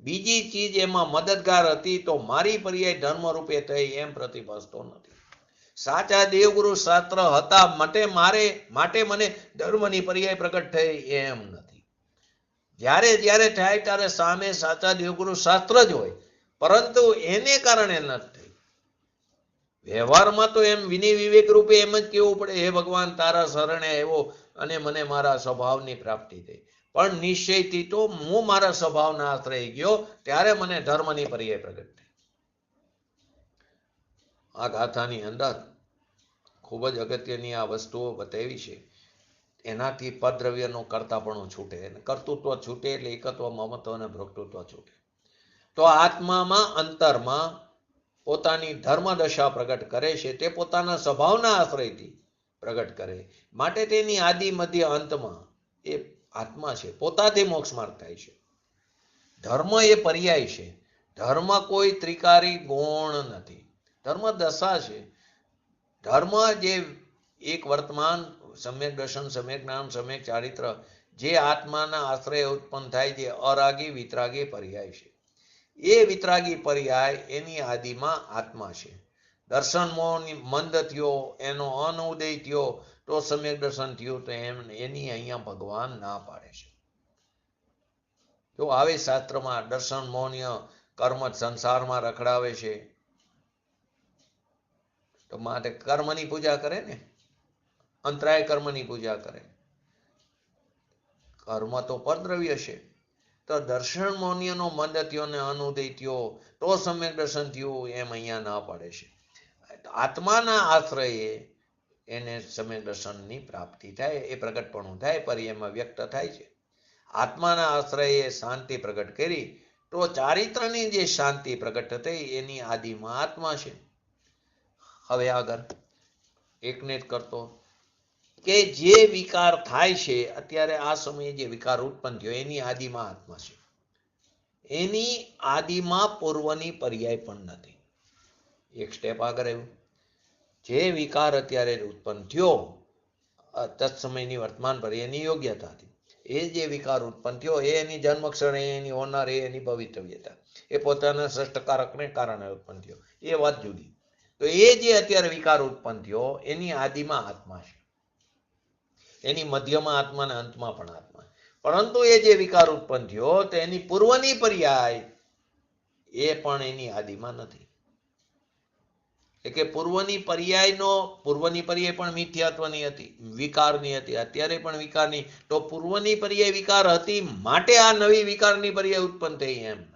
Speaker 1: બીજી ચીજ એમાં મદદગાર હતી તો મારી પર્યાય ધર્મ રૂપે થઈ એમ પ્રતિભાસતો નથી. સાચા દેવગુરુ શાસ્ત્ર હતા માટે મને ધર્મની પર્યાય પ્રગટ થઈ એમ નથી. જ્યારે થાય ત્યારે સામે સાચા દેવગુરુ શાસ્ત્ર જ હોય, પરંતુ એને કારણે નથી થઈ. વ્યવહારમાં તો એમ વિનિ વિવેક રૂપે એમ જ કેવું પડે, હે ભગવાન તારા શરણે આવ્યો અને મને મારા સ્વભાવની પ્રાપ્તિ થઈ. પણ નિશ્ચયથી તો હું મારા સ્વભાવના આશ્રય ગયો ત્યારે મને ધર્મની પર્યાય પ્રગટ થઈ. આ ગાથાની અંદર ખૂબ જ અગત્યની આ વસ્તુઓ બતાવી છે. એનાથી પદ્રવ્યનું કર્તાપણું છૂટે, કર્તૃત્વ છૂટે એટલે એકત્વ, મમત્વ અને ભોક્તૃત્વ છૂટે. તો આત્મામાં અંતરમાં પોતાની ધર્મ દશા પ્રગટ કરે છે તે પોતાના સ્વભાવના આશ્રયથી પ્રગટ કરે. માટે તેની આદિ મધ્ય અંતમાં એ આત્મા છે, પોતાથી મોક્ષ માર્ગ થાય છે. ધર્મ એ પર્યાય છે. ધર્મ કોઈ ત્રિકારી ગુણ નથી, ધર્મ દશા છે. ધર્મ જે એક વર્તમાન સમ્યક દર્શન, સમ્યક જ્ઞાન, સમ્યક ચારિત્ર જે આત્માના આશ્રય ઉત્પન્ન થાય છે, અરાગી વિતરાગી પર્યાય છે. એ વિતરાગી પર્યાય એની આદિમાં આત્મા છે. દર્શન મંદ થયો, એનો અનુદય થયો તો સમ્યક દર્શન થયું, તો એની અહીંયા ભગવાન ના પાડે છે. જો આવે શાસ્ત્રમાં દર્શન મૌન્ય કર્મ સંસારમાં રખડાવે છે, તો માટે કર્મની પૂજા કરે ને, અંતરાય કર્મની પૂજા કરે. કર્મ તો પરદ્રવ્ય છે. તો દર્શન મૌન્યનો મંદ થયો ને અનુદય થયો તો સમ્યક દર્શન થયું એમ અહીંયા ના પડે છે. આત્માના આશ્રયે એને સમ્યક દર્શનની પ્રાપ્તિ થાય, એ પ્રગટપણું થાય, પર્યાયમાં વ્યક્ત થાય છે. આત્માના આશ્રયે શાંતિ પ્રગટ કરી તો ચારિત્રની જે શાંતિ પ્રગટ થઈ એની આદિમાં આત્મા છે. હવે આગળ એકને જ કરતો કે જે વિકાર થાય છે અત્યારે આ સમયે જે વિકાર ઉત્પન્ન થયો એની આદિમાં આત્મા છે. એની આદિમાં પૂર્વની પર્યાય પણ નથી. એક સ્ટેપ આગળ આવ્યું. જે વિકાર અત્યારે ઉત્પન્ન થયો તત્સમયની વર્તમાન પર્યાયની યોગ્યતા હતી, એ જે વિકાર ઉત્પન્ન થયો એ એની જન્મક્ષણ, એની હોનાર, એની ભવિતવ્યતા, એ પોતાના સષ્ટકારકને કારણે ઉત્પન્ન થયો, એ વાત જુદી. તો એ જે અત્યારે વિકાર ઉત્પન્ન થયો એની આદિમાં આત્મા છે, એની મધ્યમાં આત્મા અને અંતમાં પણ આત્મા. પરંતુ એ જે વિકાર ઉત્પન્ન થયો તો એની પૂર્વની પર્યાય એ પણ એની આદિમાં નથી. કે પૂર્વની પર્યાય પણ મિથ્યાત્વની હતી, વિકારની હતી, અત્યારે પણ વિકારની. તો પૂર્વની પર્યાય વિકાર હતી માટે આ નવી વિકારની પર્યાય ઉત્પન્ન થઈ એમ નથી.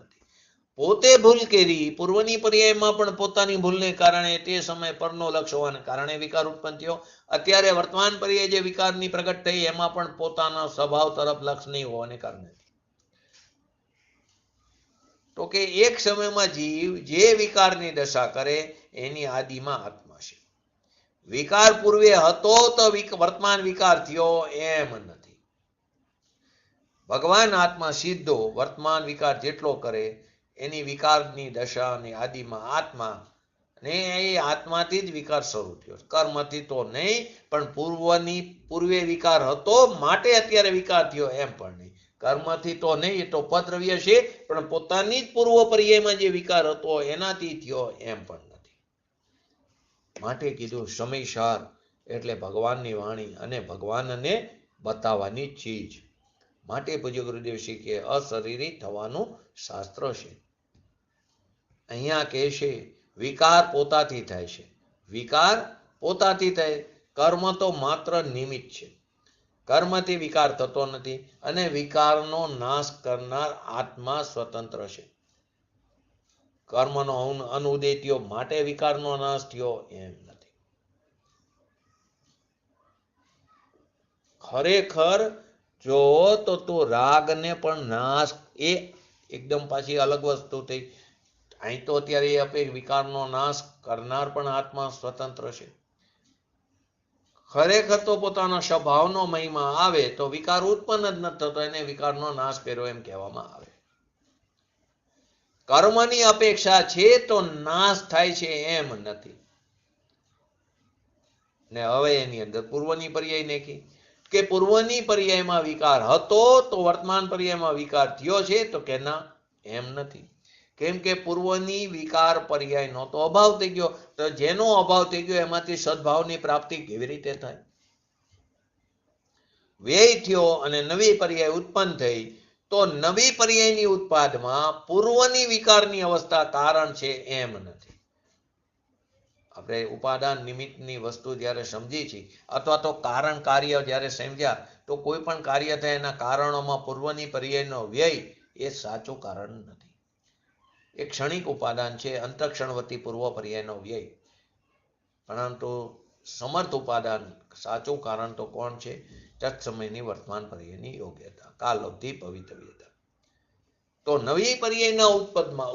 Speaker 1: પોતે ભૂલ કરી, પૂર્વની પર્યાયમાં પણ પોતાની ભૂલને કારણે તે સમય પરનો લક્ષ હોવાને કારણે વિકાર ઉત્પન્ન થયો. અત્યારે વર્તમાન પર્યાય જે વિકારની પ્રગટ થઈ એમાં પણ પોતાના સ્વભાવ તરફ લક્ષ નહીં હોવાને કારણે. તો કે એક સમયમાં જીવ જે વિકારની દશા કરે એની આદિમાં આત્મા છે. વિકાર પૂર્વે હતો તો વર્તમાન વિકાર થયો એમ નથી. ભગવાન આત્મા સીધો વર્તમાન વિકાર જેટલો કરે એની વિકારની દશા અને આદિમાં આત્મા, ને એ આત્માથી જ વિકાર શરૂ થયો, કર્મથી તો નહીં. પણ પૂર્વે વિકાર હતો માટે અત્યારે વિકાર થયો એમ પણ નહીં. કર્મથી તો નહીં, એ તો પદ્રવ્ય છે, પણ પોતાની જ પૂર્વ પર્યાયમાં જે વિકાર હતો એનાથી થયો એમ પણ નથી. માટે કીધું સમયસાર એટલે ભગવાનની વાણી અને ભગવાનને બતાવવાની ચીજ. માટે પૂજ્ય ગુરુદેવ શ્રી કે અશરીરી થવાનું શાસ્ત્ર છે. અહીંયા કહે છે વિકાર પોતાથી થાય છે. વિકાર પોતાથી થાય, કર્મ તો માત્ર નિમિત્ત છે. કર્મથી વિકાર થતો નથી અને વિકારનો નાશ કરનાર આત્મા સ્વતંત્ર છે. કર્મનો અનુદય થયો માટે વિકારનો નાશ થયો એમ નથી. ખરેખર જો તો તું રાગને પણ નાશ, એ એકદમ પાછી અલગ વસ્તુ થઈ. અહીં તો અત્યારે વિકારનો નાશ કરનાર પણ આત્મા સ્વતંત્ર છે. ખરેખર તો પોતાના સ્વભાવનો મહિમા આવે તો વિકાર ઉત્પન્ન જ નથી થતો, એને વિકારનો નાશ કર્યો એમ કહેવામાં આવે. કર્મની અપેક્ષા છે તો નાશ થાય છે એમ નથી. ને હવે એની અંદર પૂર્વની પર્યાય નાખી કે પૂર્વની પર્યાયમાં વિકાર હતો તો વર્તમાન પર્યાયમાં વિકાર થયો છે, તો કે ના, એમ નથી. કેમ કે પૂર્વની વિકાર પર્યાયનો તો અભાવ થઈ ગયો. તો જેનો અભાવ થઈ ગયો એમાંથી સદભાવની પ્રાપ્તિ કેવી રીતે થાય? વ્યય થયો અને નવી પર્યાય ઉત્પન્ન થઈ, તો નવી પર્યાયની ઉત્પાદમાં પૂર્વની વિકારની અવસ્થા કારણ છે એમ નથી. આપણે ઉપાદાન નિમિત્તની વસ્તુ જ્યારે સમજી છીએ અથવા તો કારણ કાર્ય જ્યારે સમજ્યા, તો કોઈ પણ કાર્ય થાય એના કારણોમાં પૂર્વની પર્યાયનો વ્યય એ સાચું કારણ નથી. એ ક્ષણિક ઉપાદાન છે, અંતક્ષણવર્તી પૂર્વ પર્યાયનો વ્યય. પરંતુ સમર્થ ઉપાદાન સાચું કારણ તો કોણ છે? તત્સમયની વર્તમાન પર્યાયની યોગ્યતા, કાલોક્તિ પવિત્રતા. તો નવી પર્યાયના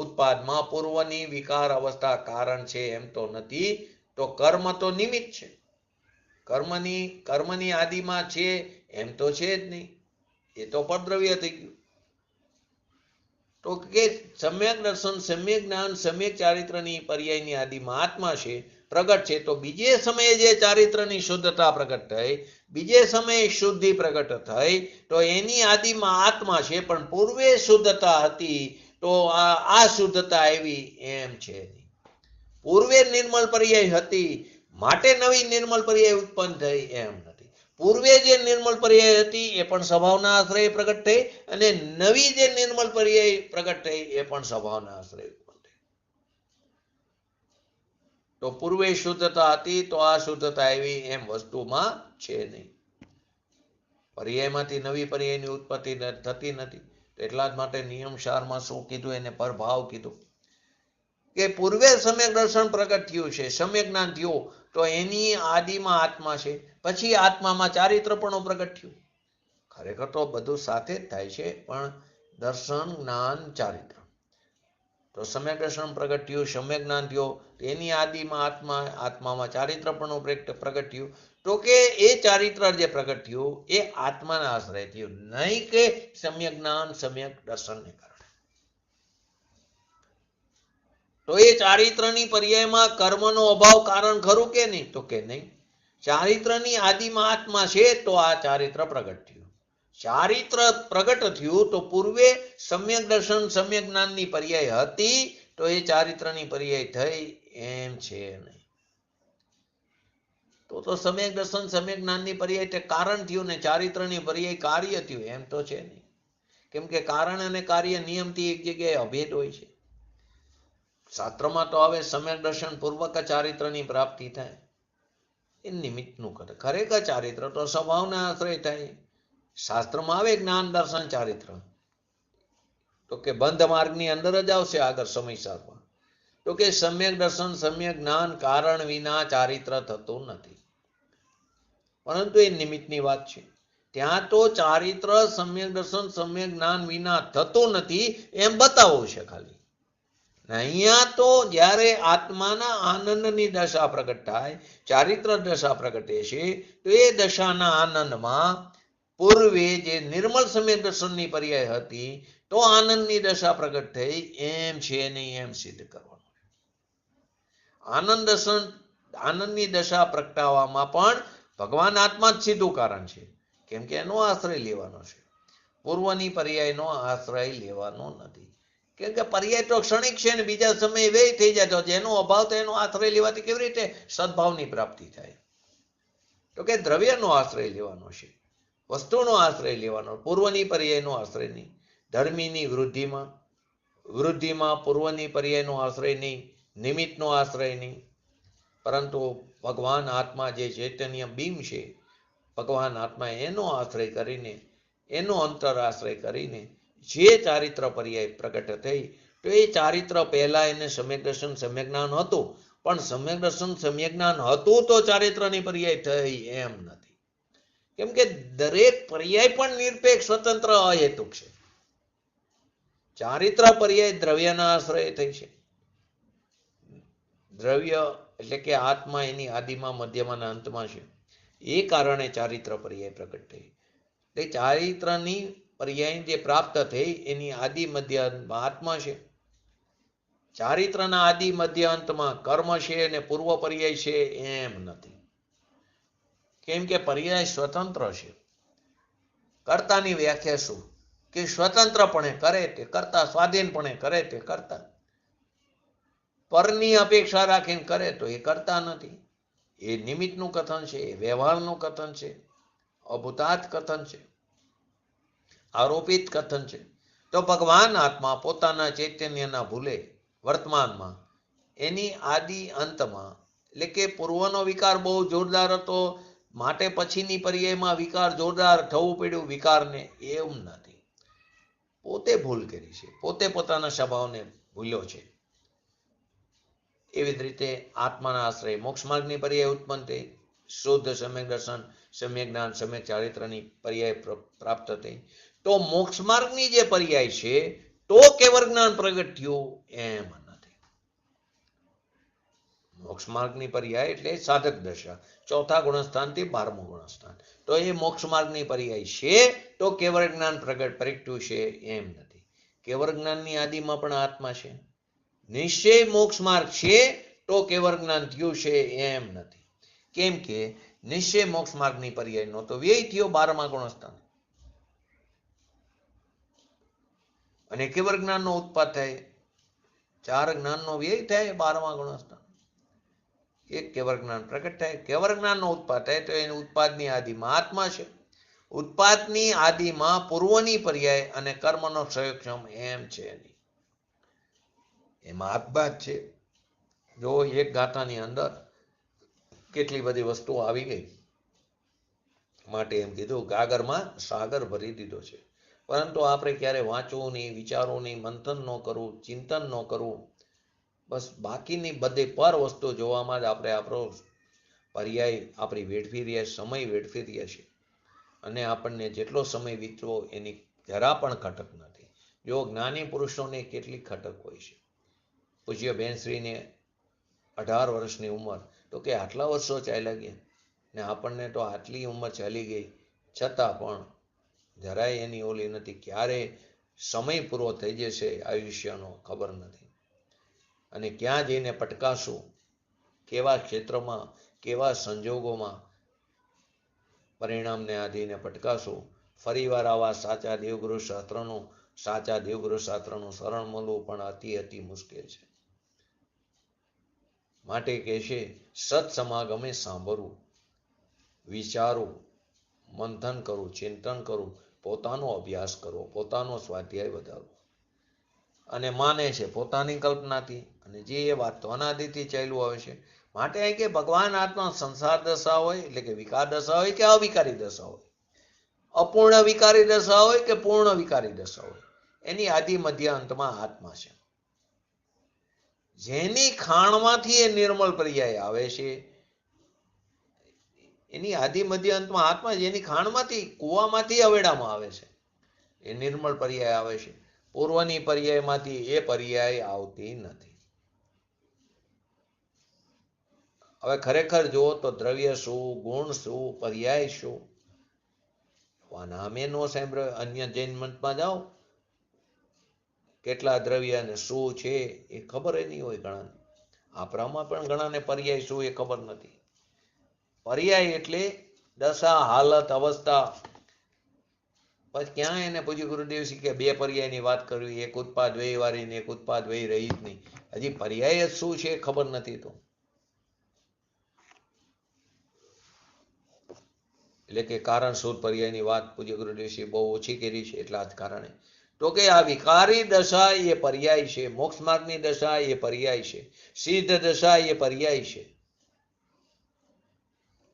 Speaker 1: ઉત્પાદમાં પૂર્વની વિકાર અવસ્થા કારણ છે એમ તો નથી. તો કર્મ તો નિમિત્ત છે. કર્મની આદિમાં છે એમ તો છે જ નહીં, એ તો પરદ્રવ્ય થઈ ગયું. તો કે સમ્યક દર્શન, સમ્યક જ્ઞાન, સમ્યક ચારિત્રની પર્યાયની આદિમાં આત્મા છે, પ્રગટ છે. તો બીજે સમયે જે ચારિત્રની શુદ્ધતા પ્રગટ થઈ, બીજે સમયે શુદ્ધિ પ્રગટ થઈ, તો એની આદિમાં આત્મા છે. પણ પૂર્વે શુદ્ધતા હતી તો આ શુદ્ધતા આવી એમ છે નહીં. પૂર્વે નિર્મળ પર્યાય હતી માટે નવી નિર્મળ પર્યાય ઉત્પન્ન થઈ એમ નથી. પૂર્વે જે નિર્મળ પર્યાય હતી એ પણ સ્વભાવના આશ્રય પ્રગટ થઈ, અને નવી જે નિર્મળ પર્યાય પ્રગટ થઈ એ પણ સ્વભાવના આશ્રય ઉત્પન્ન થઈ. તો પૂર્વે શુદ્ધતા હતી તો આ શુદ્ધતા આવી એમ વસ્તુમાં છે નહીં. પર્યાયમાંથી નવી પર્યાયની ઉત્પત્તિ થતી નથી. એટલા જ માટે નિયમસારમાં શું કીધું? એને પરભાવ કીધું કે પૂર્વે સમ્યક દર્શન પ્રગટ થયું છે, સમ્યક જ્ઞાન થયું, તો એની આદિમાં આત્મા છે. પછી આત્મામાં ચારિત્ર પણ પ્રગટ થયું. ખરેખર તો બધું સાથે જ થાય છે, પણ દર્શન, જ્ઞાન, ચારિત્ર. તો સમ્યક દર્શન પ્રગટ થયું, સમ્યક જ્ઞાન થયું, એની આદિમાં આત્મામાં ચારિત્ર પણ પ્રગટ થયું. તો કે એ ચારિત્ર જે પ્રગટ થયું એ આત્માના આશ્રય થયું, નહીં કે સમ્યક જ્ઞાન, સમ્યક દર્શનને કારણે. તો એ ચારિત્રની પર્યાયમાં કર્મનો અભાવ કારણ ખરું કે નહીં? તો કે નહીં. ચારિત્રની આદિમાં આત્મા છે તો આ ચારિત્ર પ્રગટ થયું. ચારિત્ર પ્રગટ થયું તો પૂર્વે સમ્યક દર્શન, સમ્યક જ્ઞાનની પર્યાય હતી તો એ ચારિત્રની પર્યાય થઈ એમ છે નહીં. તો સમ્યક દર્શન, સમ્યક જ્ઞાનની પર્યાય તે કારણ થયું ને ચારિત્રની પર્યાય કાર્ય થયું એમ તો છે નહીં. કેમ કે કારણ અને કાર્ય નિયમથી એક જગ્યાએ અભેદ હોય છે. શાસ્ત્રમાં તો હવે સમ્યક દર્શન પૂર્વક ચારિત્રની પ્રાપ્તિ થાય એ નિમિત્તનું કરે. ખરેખર ચારિત્ર તો સ્વભાવના આશ્રય થાય. શાસ્ત્રમાં આવે જ્ઞાન દર્શન ચારિત્ર, તો કે બંધ માર્ગની અંદર જ આવશે આગળ સમય સારવા. તો કે સમ્યક દર્શન સમ્યક જ્ઞાન કારણ વિના ચારિત્ર થતું નથી, પરંતુ એ નિમિત્તની વાત છે. ત્યાં તો ચારિત્ર સમ્યક દર્શન સમ્યક જ્ઞાન વિના થતું નથી એમ બતાવવું છે ખાલી. અહીંયા તો જ્યારે આત્માના આનંદની દશા પ્રગટ થાય, ચારિત્ર દશા પ્રગટે છે, તો એ દશાના આનંદમાં પૂર્વે જે નિર્મળ સમ્યક દર્શનની પર્યાય હતી તો આનંદની દશા પ્રગટ થઈ એમ છે નહીં એમ સિદ્ધ કરવાનું. આનંદ દર્શન આનંદની દશા પ્રગટાવવામાં પણ ભગવાન આત્મા જ સીધું કારણ છે, કેમ કે એનો આશ્રય લેવાનો છે. પૂર્વની પર્યાયનો આશ્રય લેવાનો નથી, કેમ કે પર્યાય તો ક્ષણિક છે ને બીજા સમયે વ્યય થઈ જાય. તો જેનો અભાવ તો એનો આશ્રય લેવાથી કેવી રીતે સદભાવની પ્રાપ્તિ થાય? તો કે દ્રવ્યનો આશ્રય લેવાનો છે, વસ્તુનો આશ્રય લેવાનો, પૂર્વની પર્યાયનો આશ્રય નહીં. ધર્મીની વૃદ્ધિમાં પૂર્વની પર્યાયનો આશ્રય નહીં, નિમિત્તનો આશ્રય નહીં, પરંતુ ભગવાન આત્મા જે ચૈતન્ય બીમ છે, ભગવાન આત્મા એનો આશ્રય કરીને, એનો અંતર આશ્રય કરીને જે ચારિત્ર પર્યાય પ્રગટ થઈ, તો એ ચારિત્ર પહેલા એને સમ્યક દર્શન સમ્યક જ્ઞાન હતું, પણ સમ્યક દર્શન સમ્યક જ્ઞાન હતું તો ચારિત્રની પર્યાય થઈ એમ નથી. કેમ કે દરેક પર્યાય પણ નિરપેક્ષ સ્વતંત્ર અહેતુક છે. ચારિત્ર પર્યાય દ્રવ્યના આશ્રય થઈ છે. દ્રવ્ય એટલે કે આત્મા એની આદિમાં મધ્યમાં અંતમાં છે, એ કારણે ચારિત્ર પર્યાય પ્રગટ થઈ. તે ચારિત્રની પર્યાય જે પ્રાપ્ત થઈ એની આદિ મધ્ય આત્મા છે. ચારિત્રના આદિ મધ્ય અંતમાં કર્મ છે અને પૂર્વ પર્યાય છે એમ નથી, કેમ કે પર્યાય સ્વતંત્ર છે. કર્તાની વ્યાખ્યા શું? કે સ્વતંત્રપણે કરે તે કર્તા, સ્વાધીનપણે કરે તે કર્તા. પરની અપેક્ષા રાખીને કરે તો એ કરતા નથી. એ નિમિત્તનું કથન છે, એ વ્યવહારનું કથન છે, અભૂતાર્થ કથન છે, આરોપિત કથન છે. તો ભગવાન આત્મા પોતાના ચૈતન્યના ભૂલે વર્તમાનમાં એની આદિ અંતમાં, એટલે કે પૂર્વનો વિકાર બહુ જોરદાર હતો માટે પછીની પર્યાયમાં વિકાર જોરદાર થવું પડ્યું વિકારને, એમ નથી. પોતે ભૂલ કરી છે, પોતે પોતાના સ્વભાવને ભૂલ્યો છે. એવી જ રીતે આત્માના આશ્રય મોક્ષ માર્ગની પર્યાય ઉત્પન્ન થઈ, શુદ્ધ સમ્યક દર્શન સમ્યક જ્ઞાન સમ્યક ચારિત્રની પર્યાય પ્રાપ્ત થઈ. તો મોક્ષ માર્ગની જે પર્યાય છે તો કેવળ જ્ઞાન પ્રગટ થયું એમ નથી. મોક્ષ માર્ગની પર્યાય એટલે સાધક દશા, ચોથા ગુણસ્થાનથી 12મું ગુણસ્થાન. તો એ મોક્ષ માર્ગની પર્યાય છે તો કેવળ જ્ઞાન પ્રગટ્યું છે એમ નથી. કેવળ જ્ઞાનની આદિમાં પણ આત્મા છે. નિશ્ચય મોક્ષ માર્ગ છે તો કેવળ જ્ઞાન થયું છે એમ નથી, કેમ કે નિશ્ચય મોક્ષ માર્ગની પર્યાયનો તો વ્યય થયો 12મા ગુણસ્થાન, અને કેવળ જ્ઞાનનો ઉત્પાદ થાય, 4 જ્ઞાનનો વ્યય થાય 12મા ગુણસ્થાન. એક કેવળ જ્ઞાન પ્રગટ થાય, કેવળ જ્ઞાનનો ઉત્પાદ થાય તો એની ઉત્પાદની આદિમાં આત્મા છે. ઉત્પાદની આદિમાં પૂર્વની પર્યાય અને કર્મનો સંયોગક્ષમ એમ છે નહીં, એમાં આત્મા જ છે. જો એક ગાથાની અંદર કેટલી બધી વસ્તુઓ આવી ગઈ, માટે એમ કીધું ગાગરમાં સાગર ભરી દીધો છે. પરંતુ આપણે ક્યારે વાંચવું નહીં, વિચારવું નહીં, મંથન ન કરવું, ચિંતન ન કરવું, બસ બાકીની બધી પર વસ્તુ જોવામાં જ આપણે આપણો પર્યાય આપણી વેડફી રહ્યા, સમય વેડફી રહ્યા છે. અને આપણને જેટલો સમય વીતવો એની જરા પણ ખટક નથી. જો જ્ઞાની પુરુષોને કેટલી ખટક હોય છે. પૂજ્ય બેનશ્રીને 18 વર્ષની ઉંમર, તો કે આટલા વર્ષો ચાલ્યા ગયા ને આપણને તો આટલી ઉંમર ચાલી ગઈ છતાં પણ જરાય એની ઓલી નથી. ક્યારે સમય પૂરો થઈ જશે આયુષ્યનો ખબર નથી, અને ક્યાં જઈને પટકાશું, કેવા ક્ષેત્રમાં, કેવા સંજોગોમાં પરિણામને આધીને પટકાશું. ફરીવાર આવા સાચા દેવગુરુ શાસ્ત્રનું શરણ મળવું પણ અતિ મુશ્કેલ છે. માટે કહે છે સત્સમાગમે સાંભળવું, વિચારવું, મંથન કરવું, ચિંતન કરવું, પોતાનો અભ્યાસ કરવો, પોતાનો સ્વાધ્યાય વધારવો. અને માને છે પોતાની કલ્પનાથી, અને જે એ વાત તો અનાદિથી ચાલ્યું આવે છે. માટે અહીં કે ભગવાન આત્મા સંસાર દશા હોય એટલે કે વિકાર દશા હોય કે અવિકારી દશા હોય, અપૂર્ણ વિકારી દશા હોય કે પૂર્ણ વિકારી દશા હોય, એની આદિ મધ્ય અંતમાં આત્મા છે. જેની ખાણમાંથી એ નિર્મળ પર્યાય આવે છે, એની આદિ મધ્ય અંતમાં આત્મા, જેની ખાણમાંથી કુવામાંથી અવેડામાં આવે છે, એ નિર્મળ પર્યાય આવે છે. પૂર્વની પર્યાયમાંથી એ પર્યાય આવતી નથી. હવે ખરેખર જુઓ તો દ્રવ્ય શું, ગુણ શું, પર્યાય શું, નામે નો સાંભળ્યો. અન્ય જૈન મતમાં જાઓ, કેટલા દ્રવ્ય અને શું છે એ ખબર નહીં હોય ઘણાને. આપણામાં પણ ઘણાને પર્યાય શું એ ખબર નથી. પર્યાય એટલે દશા, હાલત, અવસ્થા. પછી ક્યાં એને પૂજ્ય ગુરુદેવ શીખે બે પર્યાયની વાત કરવી, એક ઉત્પાદ વ્યય વાળી ને એક ઉત્પાદ વ્યય રહિત ની. હજી પર્યાય જ શું છે ખબર નથી. તો એટલે કે કારણ શોધ પર્યાયની વાત પૂજ્ય ગુરુદેવશ્રી બહુ ઓછી કરી છે. એટલા જ કારણે તો કે આ વિકારી દશા એ પર્યાય છે, મોક્ષ માર્ગની દશા એ પર્યાય છે, સિદ્ધ દશા એ પર્યાય છે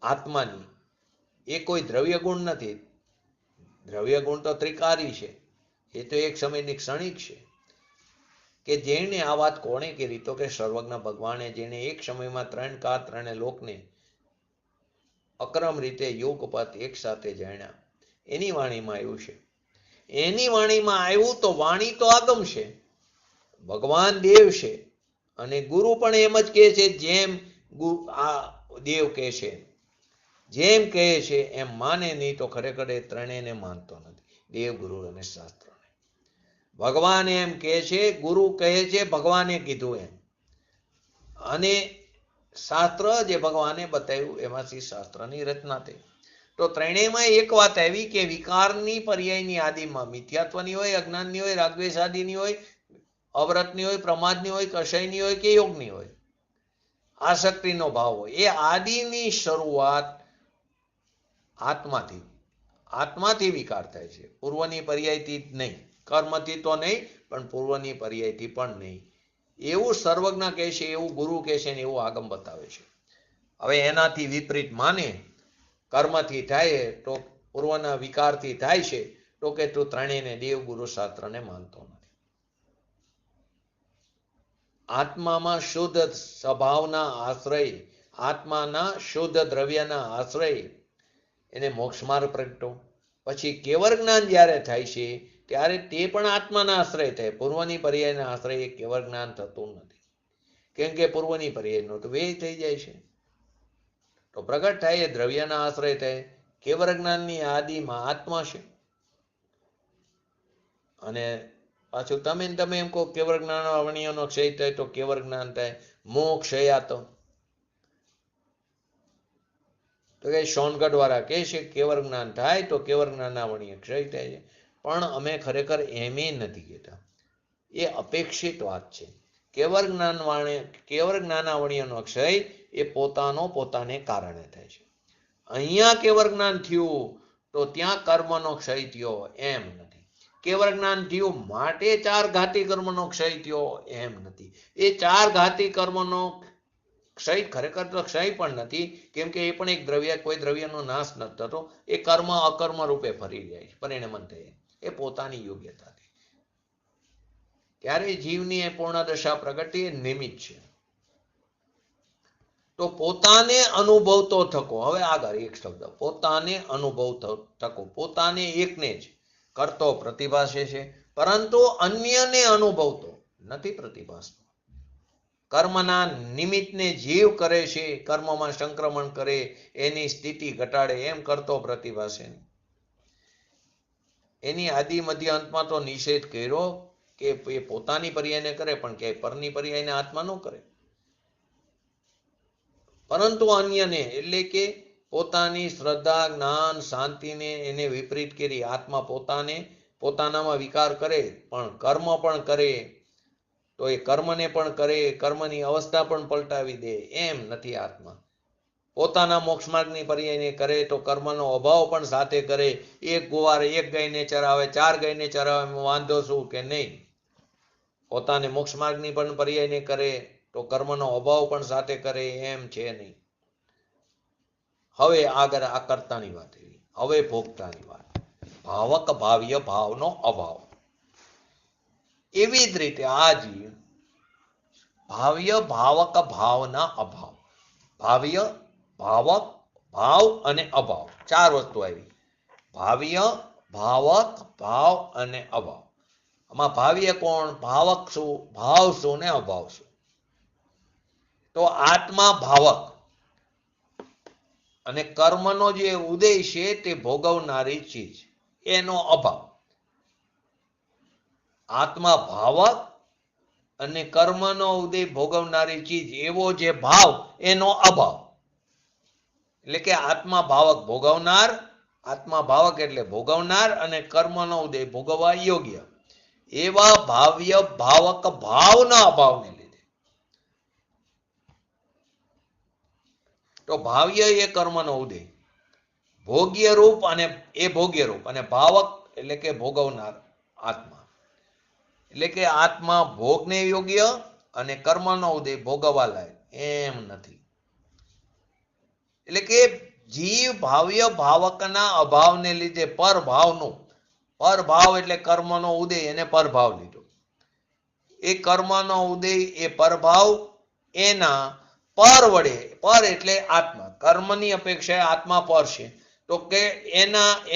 Speaker 1: આત્માની. એ કોઈ દ્રવ્ય ગુણ નથી. દ્રવ્ય ગુણ તો ત્રિકારી છે, એ તો એક સમયની ક્ષણિક છે. કે જેને આ વાત કોણે કરી? તો કે સર્વજ્ઞ ભગવાને, જેને એક સમયમાં ત્રણ કાળ ત્રણે લોકને અક્રમ રીતે યોગપત એક સાથે જાણ્યા. એની વાણીમાં આવ્યું છે. એની વાણીમાં આવ્યું તો વાણી તો આગમ છે, ભગવાન દેવ છે, અને ગુરુ પણ એમ જ કહે છે જેમ આ દેવ કહે છે, જેમ કહે છે એમ માને નહીં તો ખરેખર એ ત્રણેયને માનતો નથી, દેવ, ગુરુ અને શાસ્ત્રને. ભગવાન એમ કહે છે, ગુરુ કહે છે ભગવાને કીધું એમ, અને શાસ્ત્ર જે ભગવાને બતાવ્યું એમાંથી શાસ્ત્રની રચના થઈ. તો ત્રણેયમાં એક વાત આવી કે વિકારની પર્યાયની આદિમાં મિથ્યાત્વની હોય, અજ્ઞાનની હોય, રાગદ્વેષ આદિની હોય, અવ્રતની હોય, પ્રમાદની હોય, કષયની હોય કે યોગની હોય, આસક્તિનો ભાવ હોય. એ આદિની શરૂઆત આત્માથી વિકાર થાય છે, પૂર્વની પર્યાયથી નહીં. કર્મથી તો નહીં, પણ પૂર્વની પર્યાયથી પણ નહીં. એવું સર્વજ્ઞ કહે છે, એવું ગુરુ કહે છે, ને એવું આગમ બતાવે છે. હવે એનાથી વિપરીત માને, કર્મથી થાય તો પૂર્વના વિકારથી થાય છે, તો કે તું ત્રણેયને દેવ, ગુરુ, શાસ્ત્રને માનતો નથી. આત્મામાં શુદ્ધ સ્વભાવના આશ્રય, આત્માના શુદ્ધ દ્રવ્યના આશ્રય એને મોક્ષ માર્ગ પ્રગટો. પછી કેવળ જ્ઞાન જ્યારે થાય છે ત્યારે તે પણ આત્માના આશ્રય થાય. પૂર્વની પર્યાયના આશ્રય કેવળ જ્ઞાન થતું નથી, કેમ કે પૂર્વની પર્યાયનો તો વ્યય થઈ જાય છે. તો પ્રગટ થાય એ દ્રવ્યના આશ્રય થાય. કેવળ જ્ઞાનની આદિમાં આત્મા છે, અને પાછું તમે એમ કહો કેવળ જ્ઞાન અવણીઓનો ક્ષય થાય તો કેવળ જ્ઞાન થાય, મોક્ષયાત. તો કે સોનગઢ વાળા કહે છે કેવળ જ્ઞાન થાય તો કેવળ જ્ઞાનાવણીય ક્ષય થાય છે. પણ અમે ખરેખર એમ નથી કહેતા, એ અપેક્ષિત વાત છે. કેવળ જ્ઞાનાવણીયનો ક્ષય એ પોતાને કારણે થાય છે. અહીંયા કેવળ જ્ઞાન થયું તો ત્યાં કર્મનો ક્ષય થયો એમ નથી. કેવળ જ્ઞાન થયું માટે ચાર ઘાતી કર્મનો ક્ષય થયો એમ નથી. એ ચાર ઘાતી કર્મનો ક્ષય ખરેખર તો ક્ષય પણ નથી, કેમ કે એ પણ એક દ્રવ્ય, કોઈ દ્રવ્યનો નાશ નથી થતો. એ કર્મ અકર્મ રૂપે ફરી જાય છે, પરિણમન થાય. એ પોતાની યોગ્યતાથી ત્યારે જીવની એ પૂર્ણ દશા પ્રગતિ એ નિમિત્ત છે. તો પોતાને અનુભવતો થકો. હવે આગળ એક શબ્દ, પોતાને અનુભવ થકો. પોતાને એકને જ કરતો પ્રતિભાસે છે, પરંતુ અન્યને અનુભવતો નથી પ્રતિભાસતો. કર્મના નિમિત્તને જીવ કરે છે, કર્મમાં સંક્રમણ કરે, એની સ્થિતિ ઘટાડે એમ કરતો પ્રતિભાસે. એની આદિ મધ્ય અંતમાં તો નિષેધ કર્યો કે એ પોતાની પર્યાયને કરે, પણ ક્યાંય પરની પર્યાયને આત્મા ન કરે, પરંતુ અન્યને એટલે કે પોતાની શ્રદ્ધા, જ્ઞાન, શાંતિને એને વિપરીત કરી. આત્મા પોતાનામાં વિકાર કરે, પણ કર્મ પણ કરે તો એ કર્મને પણ કરે, કર્મની અવસ્થા પણ પલટાવી દે એમ નથી આત્મા. પોતાના મોક્ષ માર્ગની પર્યાયને કરે તો કર્મનો અભાવ પણ સાથે કરે. એક ગુવારે એક ગાયને ચરાવે, ચાર ગાયને ચરાવે, વાંધો શું કે નહીં. પોતાને મોક્ષ માર્ગની પણ પર્યાયને કરે તો કર્મનો અભાવ પણ સાથે કરે એમ છે નહીં. હવે આગળ આ કર્તાની વાત એવી, હવે ભોગતાની વાત. ભાવક ભાવ્ય ભાવનો અભાવ. એવી જ રીતે આ જીવ ભાવ્ય ભાવક ભાવના અભાવ. ભાવ્ય ભાવક ભાવ અને અભાવ, ચાર વસ્તુ આવી. ભાવ્ય ભાવક ભાવ અને અભાવ. આમાં ભાવ્ય કોણ, ભાવક શું, ભાવ શું ને અભાવ શું? તો આત્મા ભાવક અને કર્મનો જે ઉદય છે તે ભોગવનારી ચીજ, એનો અભાવ. આત્મા ભાવક અને કર્મનો ઉદય ભોગવનારી ચીજ એવો જે ભાવ એનો અભાવ. એટલે કે આત્મા ભાવક ભોગવનાર, આત્મા ભાવક એટલે ભોગવનાર અને કર્મનો ઉદય ભોગવવા યોગ્ય એવા ભાવ્ય ભાવક ભાવના અભાવને લીધે. તો ભાવ્ય એ કર્મનો ઉદય, ભોગ્ય રૂપ અને એ ભોગ્ય રૂપ, અને ભાવક એટલે કે ભોગવનાર આત્મા. એટલે કે આત્મા ભોગને યોગ્ય અને કર્મનો ઉદય ભોગવવા લાયક એમ નથી. એટલે કે જીવ ભાવ્ય ભાવકના અભાવને લીધે પરભાવનું, પરભાવ એટલે કર્મનો ઉદય, એને પરભાવ લીધો. એ કર્મનો ઉદય એ પરભાવ એના પર વડે, પર એટલે આત્મા, કર્મની અપેક્ષાએ આત્મા પર છે, તો કે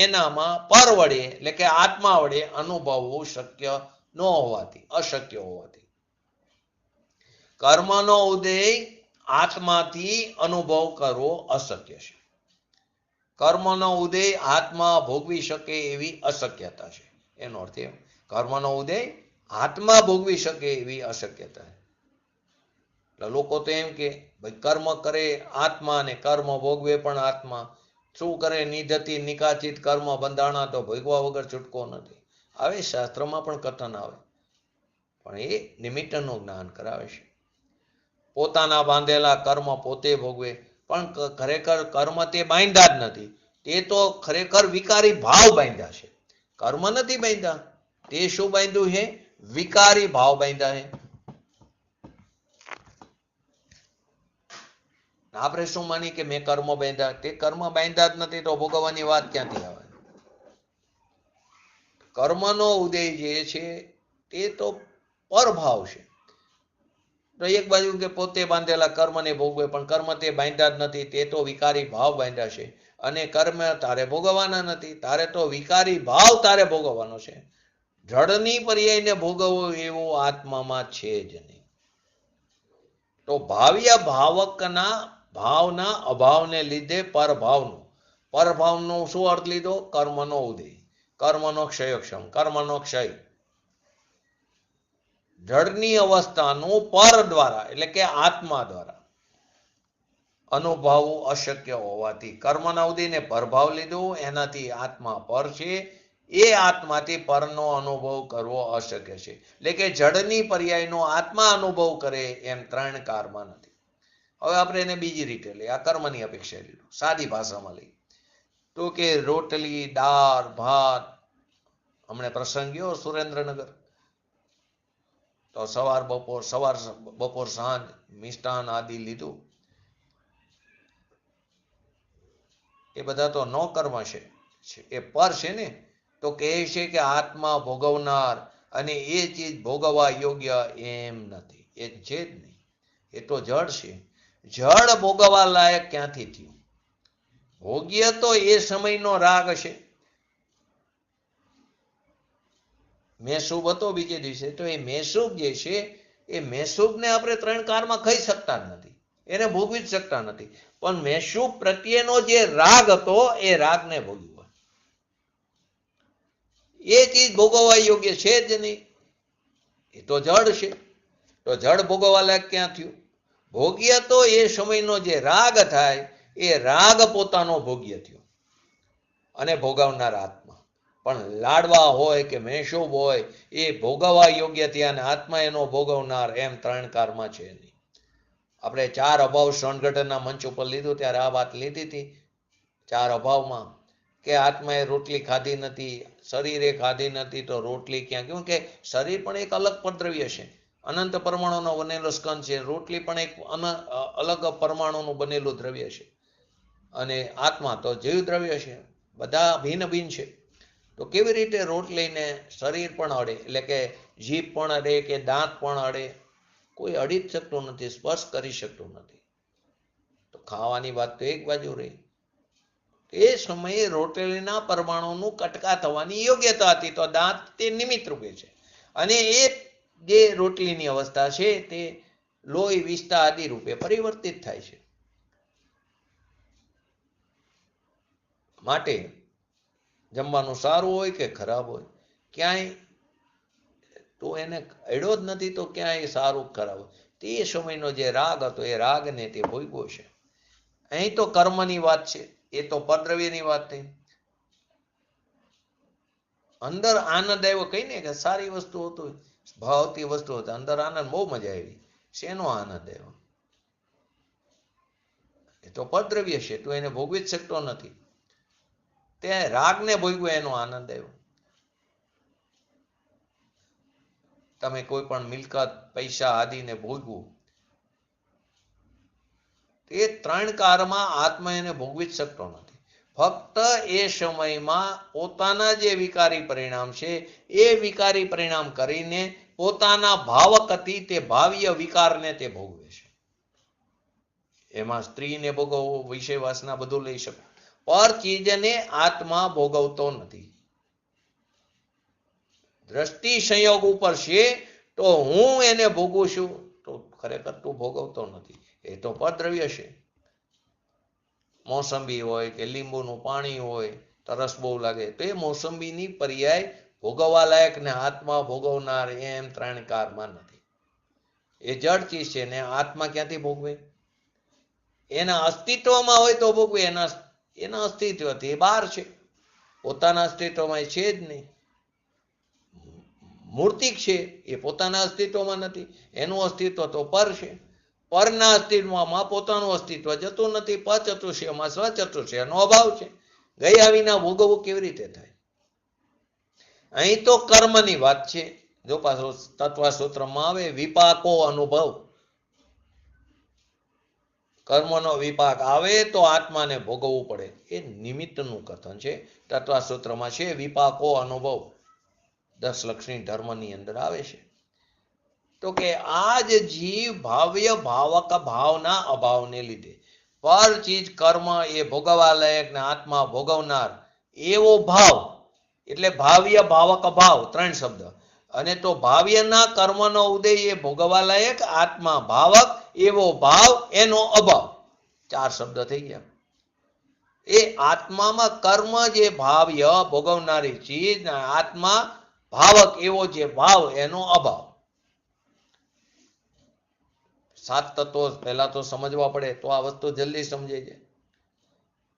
Speaker 1: એનામાં પર વડે એટલે કે આત્મા વડે અનુભવવું શક્ય ન હોવાથી, અશક્ય હોવાથી કર્મનો ઉદય આત્માથી અનુભવ કરવો અશક્ય છે. કર્મનો ઉદય આત્મા ભોગવી શકે એવી અશક્યતા છે. એનો અર્થ એમ, કર્મનો ઉદય આત્મા ભોગવી શકે એવી અશક્યતા છે. એટલે લોકો તો એમ કે ભાઈ કર્મ કરે આત્મા ને કર્મ ભોગવે પણ આત્મા. શું કરે, નિધતિ નિકાચિત કર્મ બંધાણા, તો ભોગવા વગર છૂટકો નથી. આવે શાસ્ત્રમાં પણ કથન આવે, પણ એ નિમિત્તનું જ્ઞાન કરાવે છે. પોતાના બાંધેલા કર્મ પોતે ભોગવે, પણ ખરેખર કર્મ તે બાંધ્યા જ નથી. તે તો ખરેખર વિકારી ભાવ બાંધ્યા છે, કર્મ નથી બાંધ્યા. તે શું બાંધ્યું છે, વિકારી ભાવ બાંધ્યા છે. આપણે શું માની કે મેં કર્મ બાંધ્યા, તે કર્મ બાંધ્યા જ નથી, તો ભોગવવાની વાત ક્યાંથી આવે? કર્મનો ઉદય જે છે તે તો પરભાવ છે. તો એક બાજુ કે પોતે બાંધેલા કર્મને ભોગવે, પણ કર્મ તે બાંધ્યા જ નથી, તે તો વિકારી ભાવ બાંધ્યા છે. અને કર્મ તારે ભોગવવાના નથી, તારે તો વિકારી ભાવ તારે ભોગવવાનો છે. જડની પર્યાયને ભોગવવો એવો આત્મામાં છે જ નહીં. તો ભાવ્ય ભાવકના ભાવના અભાવને લીધે પરભાવનું, પરભાવનો શું અર્થ લીધો, કર્મનો ઉદય, કર્મનો ક્ષયક્ષમ, કર્મનો ક્ષય. જડની અવસ્થાનું પર દ્વારા એટલે કે આત્મા દ્વારા અનુભવવું અશક્ય હોવાથી કર્મના ઉદયને પરભાવ લીધો, એનાથી આત્મા પર છે, એ આત્માથી પરનો અનુભવ કરવો અશક્ય છે. એટલે કે જડની પર્યાયનો આત્મા અનુભવ કરે એમ ત્રણ કારમાં નથી. હવે આપણે એને બીજી રીતે લઈએ, આ કર્મની અપેક્ષા લીધું, સાદી ભાષામાં લઈએ તો કે રોટલી દાળ ભાત, હમણે પ્રસંગ ગયો સુરેન્દ્રનગર, તો સવાર બપોર સાંજ મિષ્ટાન આદિ લીધું. એ બધા તો ન કર્મ છે, એ પર છે ને. તો કહે છે કે આત્મા ભોગવનાર અને એ ચીજ ભોગવવા યોગ્ય એમ નથી, એ છે જ નહીં. એ તો જડ છે, જડ ભોગવવા લાયક ક્યાંથી થયું? ભોગ્ય તો એ સમયનો રાગ છે. મેસૂબ હતો બીજે દિવસે, તો એ મેસૂબ જે છે એ મેસૂબને આપણે ત્રણ કારમાં ખાઈ શકતા જ નથી, એને ભોગવી જ શકતા નથી. પણ મેસૂબ પ્રત્યેનો જે રાગ હતો એ રાગને ભોગવ્યો, એ ચીજ ભોગવવા યોગ્ય છે જ નહીં. એ તો જડ છે, તો જડ ભોગવવા લાયક ક્યાં થયું? ભોગ્ય તો એ સમયનો જે રાગ થાય એ રાગ પોતાનો ભોગ્ય થયો અને ભોગવનાર આત્મા. પણ લાડવા હોય કે મેસૂબ હોય એ ભોગવવા યોગ્ય થયા અને આત્મા એનો ભોગવનાર એમ ત્રણ કારમાં છે નહીં. આપણે ચાર અભાવ સંગઠનના મંચ ઉપર લીધું ત્યારે આ વાત લીધી હતી. ચાર અભાવમાં કે આત્માએ રોટલી ખાધી નથી, શરીરે ખાધી નથી, તો રોટલી ક્યાં? કેમ કે શરીર પણ એક અલગ પરદ્રવ્ય છે, અનંત પરમાણુનો બનેલો સ્કંદ છે. રોટલી પણ એક અલગ પરમાણુનું બનેલું દ્રવ્ય છે, અને આત્મા તો જીવ દ્રવ્ય છે. બધા ભિન્ન ભિન્ન છે. તો કેવી રીતે રોટલીને શરીર પણ અડે, એટલે કે જીભ પણ અડે કે દાંત પણ અડે? કોઈ અડી જ શકતું નથી, સ્પર્શ કરી શકતું નથી. તો ખાવાની વાત તો એક બાજુ રહી. એ સમયે રોટલીના પરમાણુનું કટકા થવાની યોગ્યતા હતી, તો દાંત તે નિમિત્ત રૂપે છે. અને એ જે રોટલીની અવસ્થા છે તે લોહી, વિસ્તા આદિ રૂપે પરિવર્તિત થાય છે. માટે જમવાનું સારું હોય કે ખરાબ હોય, ક્યાંય તો એને અડ્યો જ નથી, તો ક્યાંય સારું ખરાબ હોય. તે સમયનો જે રાગ હતો એ રાગને તે ભોગવ્યો છે. અહીં તો કર્મની વાત છે, એ તો પરદ્રવ્યની વાત થઈ. અંદર આનંદ આવ્યો, કહીને કે સારી વસ્તુ હતું, ભાવતી વસ્તુ હતી, અંદર આનંદ, બહુ મજા આવી. શેનો આનંદ આવ્યો? એ તો પરદ્રવ્ય છે, તું એને ભોગવી જ શકતો નથી. તે રાગને ભોગવ્યો, એનો આનંદ આવ્યો. તમે કોઈ પણ મિલકત, પૈસા આદિને ભોગવું, તે ત્રણ કાળમાં આત્મા એને ભોગવી જ શકતો નથી. ફક્ત એ સમયમાં પોતાના જે વિકારી પરિણામ છે એ વિકારી પરિણામ કરીને પોતાના ભાવકથી તે ભાવ્ય વિકારને તે ભોગવે છે. એમાં સ્ત્રીને ભોગવવો, વિષય વાસના બધું લઈ શકો, પર ચીજને આત્મા ભોગવતો નથી. દ્રષ્ટિ સંયોગ ઉપર છે, તો હું એને ભોગવું છું, તો ખરેખર તું ભોગવતો નથી. એ તો પરદ્રવ્ય છે. મોસંબી હોય કે લીંબુનું પાણી હોય, તરસ બહુ લાગે, તો એ મોસંબીની પર્યાય ભોગવવા લાયક ને આત્મા ભોગવનાર એમ ત્રણ કારમાં નથી. એ જડ ચીજ છે ને આત્મા ક્યાંથી ભોગવે? એના અસ્તિત્વમાં હોય તો ભોગવે. એના અસ્તિત્વથી બહાર છે, પોતાના અસ્તિત્વમાં છે જ નહીં. મૂર્તિક છે, એ પોતાના અસ્તિત્વમાં નથી. એનું અસ્તિત્વ તો પર છે. પરના અસ્તિત્વમાં પોતાનું અસ્તિત્વ જતું નથી. પચતુષ્યમાં સ્વચતુષ્યનો અભાવ છે. ગયા વિના ભોગવવું કેવી રીતે થાય? અહીં તો કર્મની વાત છે. જો પાછું તત્વસૂત્રમાં આવે, વિપાકો અનુભવ, કર્મનો વિપાક આવે તો આત્માને ભોગવવું પડે. એ નિમિત્તનું કથન છે. તત્વસૂત્રમાં છે વિપાકો અનુભવ, 10 લક્ષણી ધર્મની અંદર આવે છે. તો કે આ જ જીવ ભાવ્ય ભાવક ભાવના અભાવને લીધે પર ચીજ કર્મ એ ભોગવવા લાયક ને આત્મા ભોગવનાર એવો ભાવ, એટલે ભાવ્ય ભાવક ભાવ, ત્રણ શબ્દ. અને તો ભાવ્યના કર્મનો ઉદય એ ભોગવવા લાયક, આત્મા ભાવક એવો ભાવ, એનો અભાવ, 4 શબ્દ થઈ ગયા. એ આત્મામાં કર્મ જે ભાવ્ય ભોગવનારી ચીજ, આત્મા ભાવક એવો જે ભાવ, એનો અભાવ. 7 તત્વો પહેલા તો સમજવા પડે, તો આ વસ્તુ જલ્દી સમજાય છે.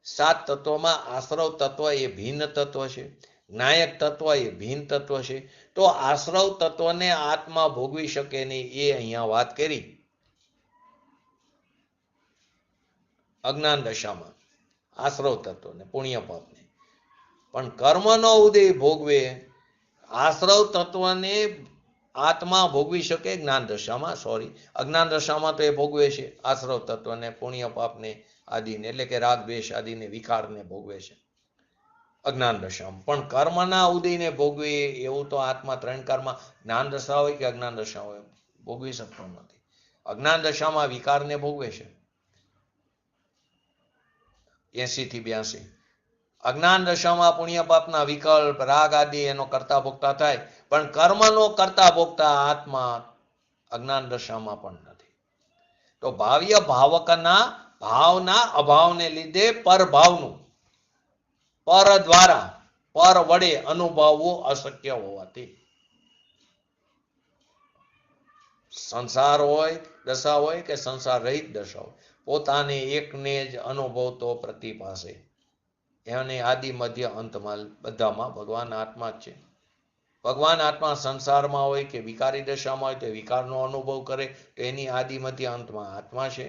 Speaker 1: 7 તત્વોમાં આશ્રવ તત્વ એ ભિન્ન તત્વ છે, જ્ઞાયક તત્વ એ ભિન્ન તત્વ છે. તો આશ્રવ તત્વને આત્મા ભોગવી શકે નહીં, એ અહીંયા વાત કરી. અજ્ઞાન દશામાં આશ્રવ તત્વને, પુણ્ય પાપને. પણ કર્મનો ઉદય ભોગવે, આશ્રવ તત્વને આત્મા ભોગવી શકે જ્ઞાન દશામાં, અજ્ઞાન દશામાં તો એ ભોગવે છે આશ્રવ તત્વને, પુણ્ય પાપને આદિને, એટલે કે રાગ દ્વેષ આદિને વિકારને ભોગવે છે અજ્ઞાન દશામાં. પણ કર્મના ઉદયને ભોગવે એવું તો આત્મા ત્રણ કાળમાં, જ્ઞાન દશા હોય કે અજ્ઞાન દશા હોય, ભોગવી શકતો નથી. અજ્ઞાન દશામાં વિકારને ભોગવે છે 80 થી 82. અજ્ઞાન દશામાં પુણ્ય પાપના વિકલ્પ, રાગ આદિ એનો કરતા ભોગતા થાય, પણ કર્મનો કરતા ભોગતા આત્મા અજ્ઞાન દશામાં પણ નથી. તો ભાવ્ય ભાવકના ભાવના અભાવને લીધે પરભાવનું, પર દ્વારા, પર વડે અનુભવવું અશક્ય હોવાથી સંસાર હોય દશા હોય કે સંસાર રહિત દશા હોય, પોતાને એકને જ અનુભવતો પ્રતિભાસે. એને આદિ મધ્ય અંતમાં બધામાં ભગવાન આત્મા જ છે. ભગવાન આત્મા સંસારમાં હોય કે વિકારી દશામાં હોય તો વિકારનો અનુભવ કરે, તો એની આદિ મધ્ય અંતમાં આત્મા છે.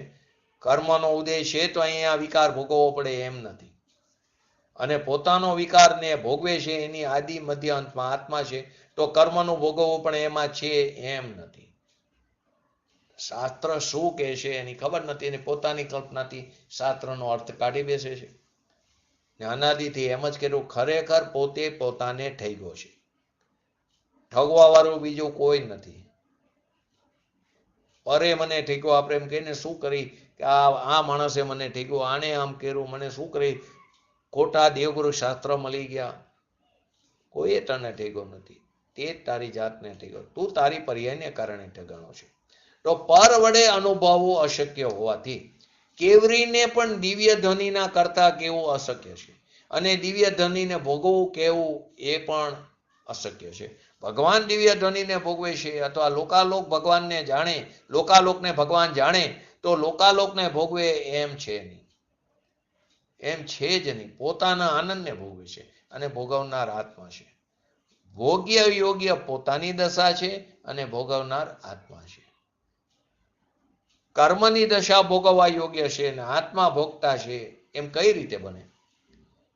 Speaker 1: કર્મનો ઉદય છે તો અહીંયા વિકાર ભોગવવો પડે એમ નથી. અને પોતાનો વિકારને ભોગવે છે એની આદિ મધ્ય અંતમાં આત્મા છે, તો કર્મનું ભોગવવું પણ એમાં છે એમ નથી. શાસ્ત્ર શું કહે છે એની ખબર નથી, એની પોતાની કલ્પનાથી શાસ્ત્રનો અર્થ કાઢી બેસે છે. અનાદિથી એમ જ કર્યું, ખરેખર પોતે પોતાને ઠગ્યો છે. ઠગવા વાળું બીજું કોઈ નથી. અરે મને ઠીકો, આપણે એમ કહીને શું કરી કે આ માણસે મને ઠીકો, આને આમ કર્યું, મને શું કરી, ખોટા દેવગુરુ શાસ્ત્ર મળી ગયા. કોઈ તને ઠીકો નથી, તે જ તારી જાતને ઠીકો, તું તારી પર્યાયને કારણે ઠગાણો છે. તો પર વડે અનુભવવું અશક્ય હોવાથી કેવરીને પણ દિવ્ય ધ્વનિના કરતા કેવું અશક્ય છે, અને દિવ્ય ધ્વનિને ભોગવવું કેવું એ પણ અશક્ય છે. ભગવાન દિવ્ય ધ્વનિને ભોગવે છે અથવા લોકાલોક ભગવાનને જાણે, લોકાલોકને ભગવાન જાણે તો લોકાલોકને ભોગવે એમ છે નહીં, એમ છે જ નહીં. પોતાના આનંદને ભોગવે છે અને ભોગવનાર આત્મા છે. ભોગ્ય યોગ્ય પોતાની દશા છે અને ભોગવનાર આત્મા છે. કર્મની દશા ભોગવવા યોગ્ય છે અને આત્મા ભોગતા છે, એમ કઈ રીતે બને?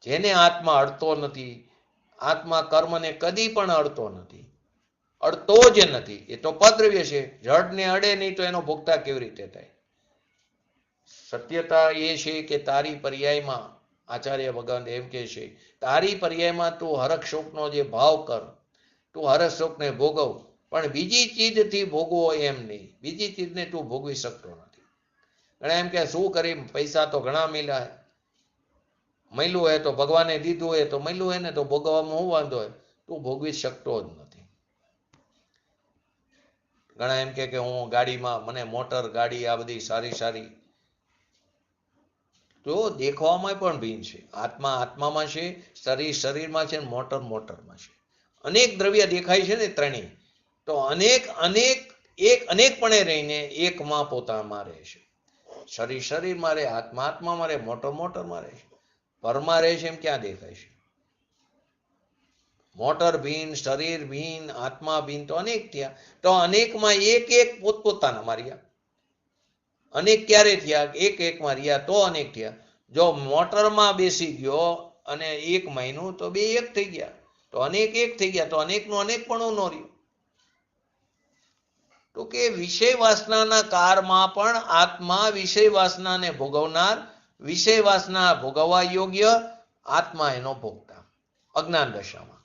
Speaker 1: જેને આત્મા અડતો નથી, આત્મા કર્મને કદી પણ અડતો નથી, અડતો જ નથી. એ તો પદ્રવ્ય છે, જડને અડે નહીં તો એનો ભોગતા કેવી રીતે થાય? સત્યતા એ છે કે તારી પર્યાયમાં આચાર્ય ભગવાન એમ કહે છે, તારી પર્યાયમાં તું હરખ શોકનો જે ભાવ કર, તું હરખ શોકને ભોગવ, પણ બીજી ચીજથી ભોગવો એમ નહીં. બીજી ચીજને તું ભોગવી શકતો નથી. ઘણા એમ કે શું કરી, પૈસા તો ઘણા મળ્યા, મળ્યું હોય તો ભગવાને દીધું હોય તો મળ્યું હોય ને, તો ભોગવવામાં શું વાંધો હોય? તું ભોગવી શકતો જ નથી. ઘણા એમ કે હું ગાડીમાં, મને મોટર ગાડી આ બધી સારી સારી, તો દેખવામાં પણ ભીન છે. આત્મા આત્મામાં છે, શરીર શરીરમાં છે, મોટર મોટરમાં છે. અનેક દ્રવ્ય દેખાય છે ને ત્રણેય, તો અનેક અનેક એક અનેકપણે રહીને એકમાં પોતામાં રહે છે. શરીર શરીરમાં રહે, આત્મા આત્મામાં રહે, મોટર મોટરમાં રહે છે. પરમાં રહે છે એમ ક્યાં દેખાય છે? મોટર ભીન, શરીર ભીન, આત્મા ભીન, તો અનેક થયા. તો અનેકમાં એક એક પોતપોતાના માર્યા. અનેક ક્યારે થયા? એક એકમાં રહ્યા તો અનેક થયા. જો મોટરમાં બેસી ગયો અને એક મહિનું, તો બે એક થઈ ગયા, તો અનેક એક થઈ ગયા, તો અનેકનું અનેક પણ ન રહ્યું. તો કે વિષય વાસનાના કારમાં પણ આત્મા વિષય વાસનાને ભોગવનાર, વિષય વાસના ભોગવવા યોગ્ય, આત્મા એનો ભોગતા. અજ્ઞાન દશામાં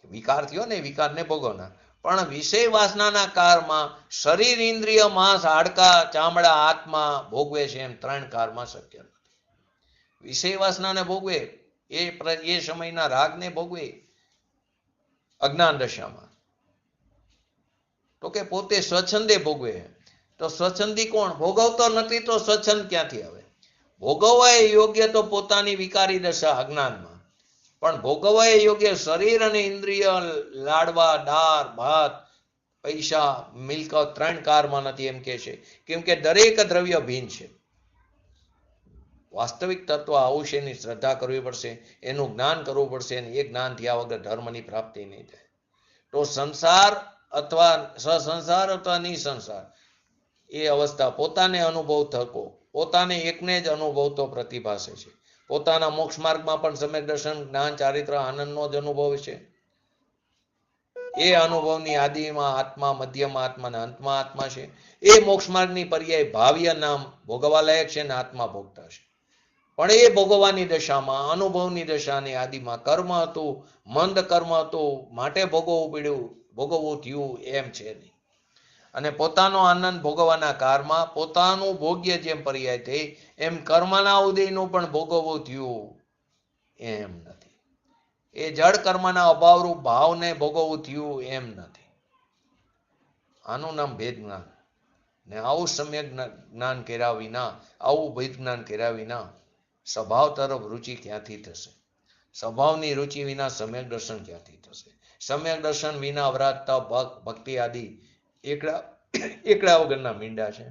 Speaker 1: વિકાર થયો ને, વિકારને ભોગવનાર. પણ વિષય વાસનાના કારમાં શરીર, ઇન્દ્રિય, માંસ, હાડકા, ચામડા, આત્મા ભોગવે છે એમ ત્રણ કારમાં શક્ય નથી. વિષય વાસનાને ભોગવે, એ સમયના રાગને ભોગવે અજ્ઞાન દશામાં. તો કે પોતે સ્વચ્છંદે ભોગવે. તો સ્વચ્છંદી કોણ? ભોગવતો નથી તો સ્વચ્છંદ ક્યાંથી આવે? ભોગવવા એ યોગ્ય તો પોતાની વિકારી દશા અજ્ઞાનમાં, પણ ભોગવવા એ યોગ્ય શરીર અને ઇન્દ્રિય, લાડવા, દાળ, ભાત, પૈસા, મિલકત ત્રણ કારમાં નથી એમ કે છે. કેમ કે દરેક દ્રવ્ય ભીન છે. વાસ્તવિક તત્વ આવું છે, એની શ્રદ્ધા કરવી પડશે, એનું જ્ઞાન કરવું પડશે, અને એ જ્ઞાન થયા વગર ધર્મની પ્રાપ્તિ નહીં થાય. તો સંસાર અથવા સસંસાર અથવા નિસંસાર, એ અવસ્થા પોતાને અનુભવ થકો, પોતાને એકને જ અનુભવતો પ્રતિભાસે છે. પોતાના મોક્ષ માર્ગમાં પણ સમ્યક દર્શન, જ્ઞાન, ચારિત્ર, આનંદનો જ અનુભવ છે. એ અનુભવની આદિમાં આત્મા, મધ્યમાં આત્મા અને અંતમાં આત્મા છે. એ મોક્ષ માર્ગની પર્યાય ભાવ્ય નામ ભોગવા લાયક છે અને આત્મા ભોગતા છે. પણ એ ભોગવવાની દશામાં, અનુભવની દશાની આદિમાં કર્મ હતું, મંદ કર્મ હતું, માટે ભોગવવું પડ્યું, ભોગવવું થયું એમ છે નહીં. અને પોતાનો આનંદ ભોગવવાના કારમાં પોતાનું ભોગ્ય જેમ પર્યાય થઈ, એમ કર્મના ઉદયનું પણ ભોગવવું થયું એમ નથી. એ જડ કર્મના અભાવરૂપ ભાવને ભોગવવું થયું એમ નથી. આનું નામ ભેદ જ્ઞાન. ને આવું સમ્યક જ્ઞાન કર્યા વિના, આવું ભેદ જ્ઞાન કર્યા વિના સ્વભાવ તરફ રુચિ ક્યાંથી થશે? સ્વભાવની રુચિ વિના સમ્યક દર્શન ક્યાંથી થશે? સમ્યક દર્શન વિના વ્રત, તપ, ભક્તિ આદિ એકડા વગરના મીંડા છે.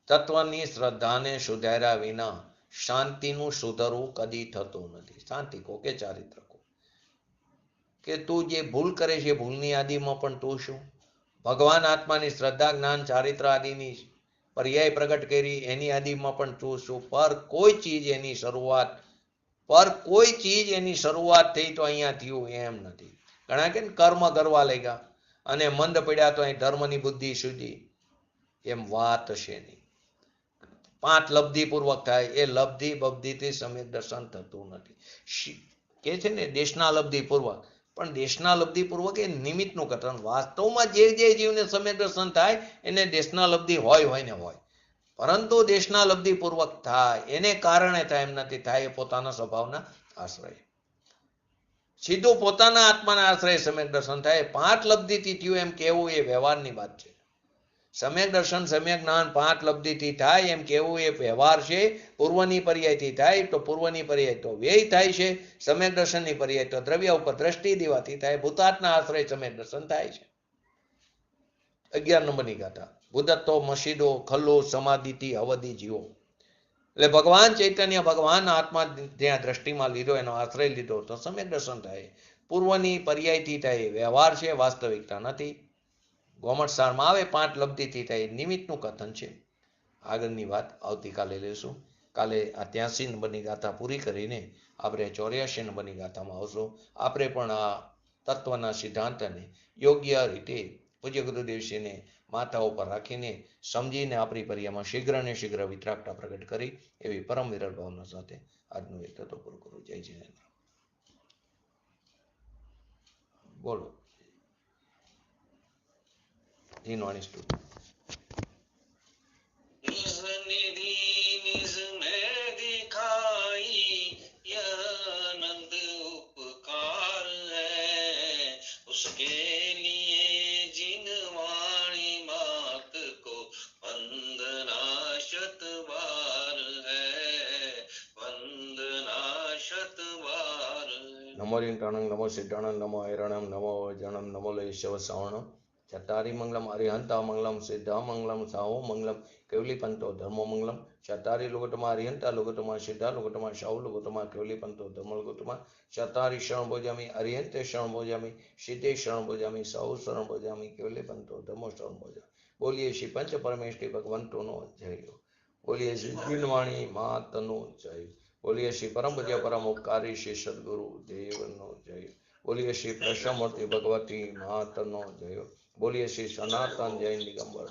Speaker 1: તત્વની શ્રદ્ધાને સુધાર્યા વિના શાંતિનું સુધરવું કદી થતું નથી. શાંતિ કો કે ચારિત્ર કો, કે તું જે ભૂલ કરે છે, ભૂલની આદિમાં પણ તું શું? ભગવાન આત્માની શ્રદ્ધા, જ્ઞાન, ચારિત્ર આદિની પર્યાય પ્રગટ કરી, એની આદિમાં પણ તું છું. પર કોઈ ચીજ એની શરૂઆત થઈ તો અહીંયા થયું એમ નથી. ઘણા કે કર્મ કરવા લાગ્યા અને મંદ પડ્યા તો અહીં ધર્મની બુદ્ધિ સુધી, એમ વાત છે નહીં. 5 લબ્ધિ પૂર્વક થાય, એ લબ્ધિ બબ્ધિથી સમ્યક દર્શન થતું નથી. કે છે ને દેશના લબ્ધિ પૂર્વક, પણ દેશના લબ્ધિ પૂર્વક એ નિમિત્તનું કથન. વાસ્તવમાં જે જીવને સમ્યક દર્શન થાય એને દેશના લબ્ધિ હોય ને હોય, પરંતુ દેશના લબ્ધિ પૂર્વક થાય એને કારણે થાય એમ નથી. થાય એ પોતાના સ્વભાવના આશ્રય, સીધું પોતાના આત્માના આશ્રય સમ્યક દર્શન થાય. 5 લબ્ધિથી થયું એમ કેવું એ વ્યવહારની વાત છે. સમ્યક દર્શન સમ્યક જ્ઞાન 5 લબ્ધિથી થાય એમ કેવું એ વ્યવહાર છે. પૂર્વની પર્યાયથી થાય તો પૂર્વની પર્યાય તો વ્યય થાય છે. સમ્યક દર્શનની પર્યાય તો દ્રવ્ય ઉપર દ્રષ્ટિ દેવાથી થાય. ભૂતાત્ના આશ્રય સમ્યક દર્શન થાય છે. 11 નંબરની ગાથા. ભૂતત્વ મસીદો ખલ્લો સમાધિથી અવધિ જીવો. એટલે ભગવાન ચૈતન્ય ભગવાન આત્મા જ્યાં દ્રષ્ટિમાં લીધો, એનો આશ્રય લીધો તો સમ્યક દર્શન થાય. પૂર્વની પર્યાયથી થાય વ્યવહાર છે, વાસ્તવિકતા નથી. ગોમટસારમાં આવે 5 લબ્ધિથી થાય, નિમિત્તનું કથન છે. આગળની વાત આવતીકાલે લેશું. કાલે આ 83 નંબરની ગાથા પૂરી કરીને આપણે 84 નંબરની ગાથામાં આવશું. આપણે પણ આ તત્વના સિદ્ધાંતને યોગ્ય રીતે પૂજ્ય ગુરુદેવશ્રીને માથા ઉપર રાખીને સમજીને આપણી પર્યામાં શીઘ્ર ને શીઘ્ર વિતરાગતા પ્રગટ કરી એવી પરમ વિરલ ભાવના સાથે આજનું એક તત્વ પૂરું કરું. જય જિનેન્દ્ર. બોલો જીનવાણી સ્તુતિ.
Speaker 2: निधि निज में दिखाई यह अनंत उपकार है, उसके लिए जिन वाणी मात को वंदना शत बार है, वंदना शत बार.
Speaker 1: નમો રિંટાણંગ નમો સિદ્ધાણંગ નમો હૈરણમ નમો જણમ નમો લૈશવ શ્રવણમ ચતારી મંગલમ હરિહંતા મંગલમ સિદ્ધા મંગલમ સાહુ મંગલમ કેવલી પંતો ધર્મો મંગલમ. ચતારી લુગટમાં હરિહંતા લુગટમાં સિદ્ધા લુગટમાં સાહુ લુગટમાં કેવલી પંતો ધર્મ લુગટમાં. ચતારી શરણ ભોજામી હરિહંતે શરણ ભોજામી સિદ્ધે શરણ ભોજામી સાહુ શરણ ભોજામી કેવલી પંતો ધર્મો શરણ ભોજા. બોલીએ શ્રી પંચ પરમેષ્ઠી ભગવંતોનો જય. બોલીએ શ્રી જીનવાણી માતનો જય. બોલીએ શ્રી પરમ પૂજ્ય પરમ ઉપકારી શ્રી સદગુરુ દેવનો જય. બોલીએ શ્રી પ્રસમૂર્તિ ભગવતી માતનો જય. બોલીએ શ્રી સનાતન જૈન દિગંબર.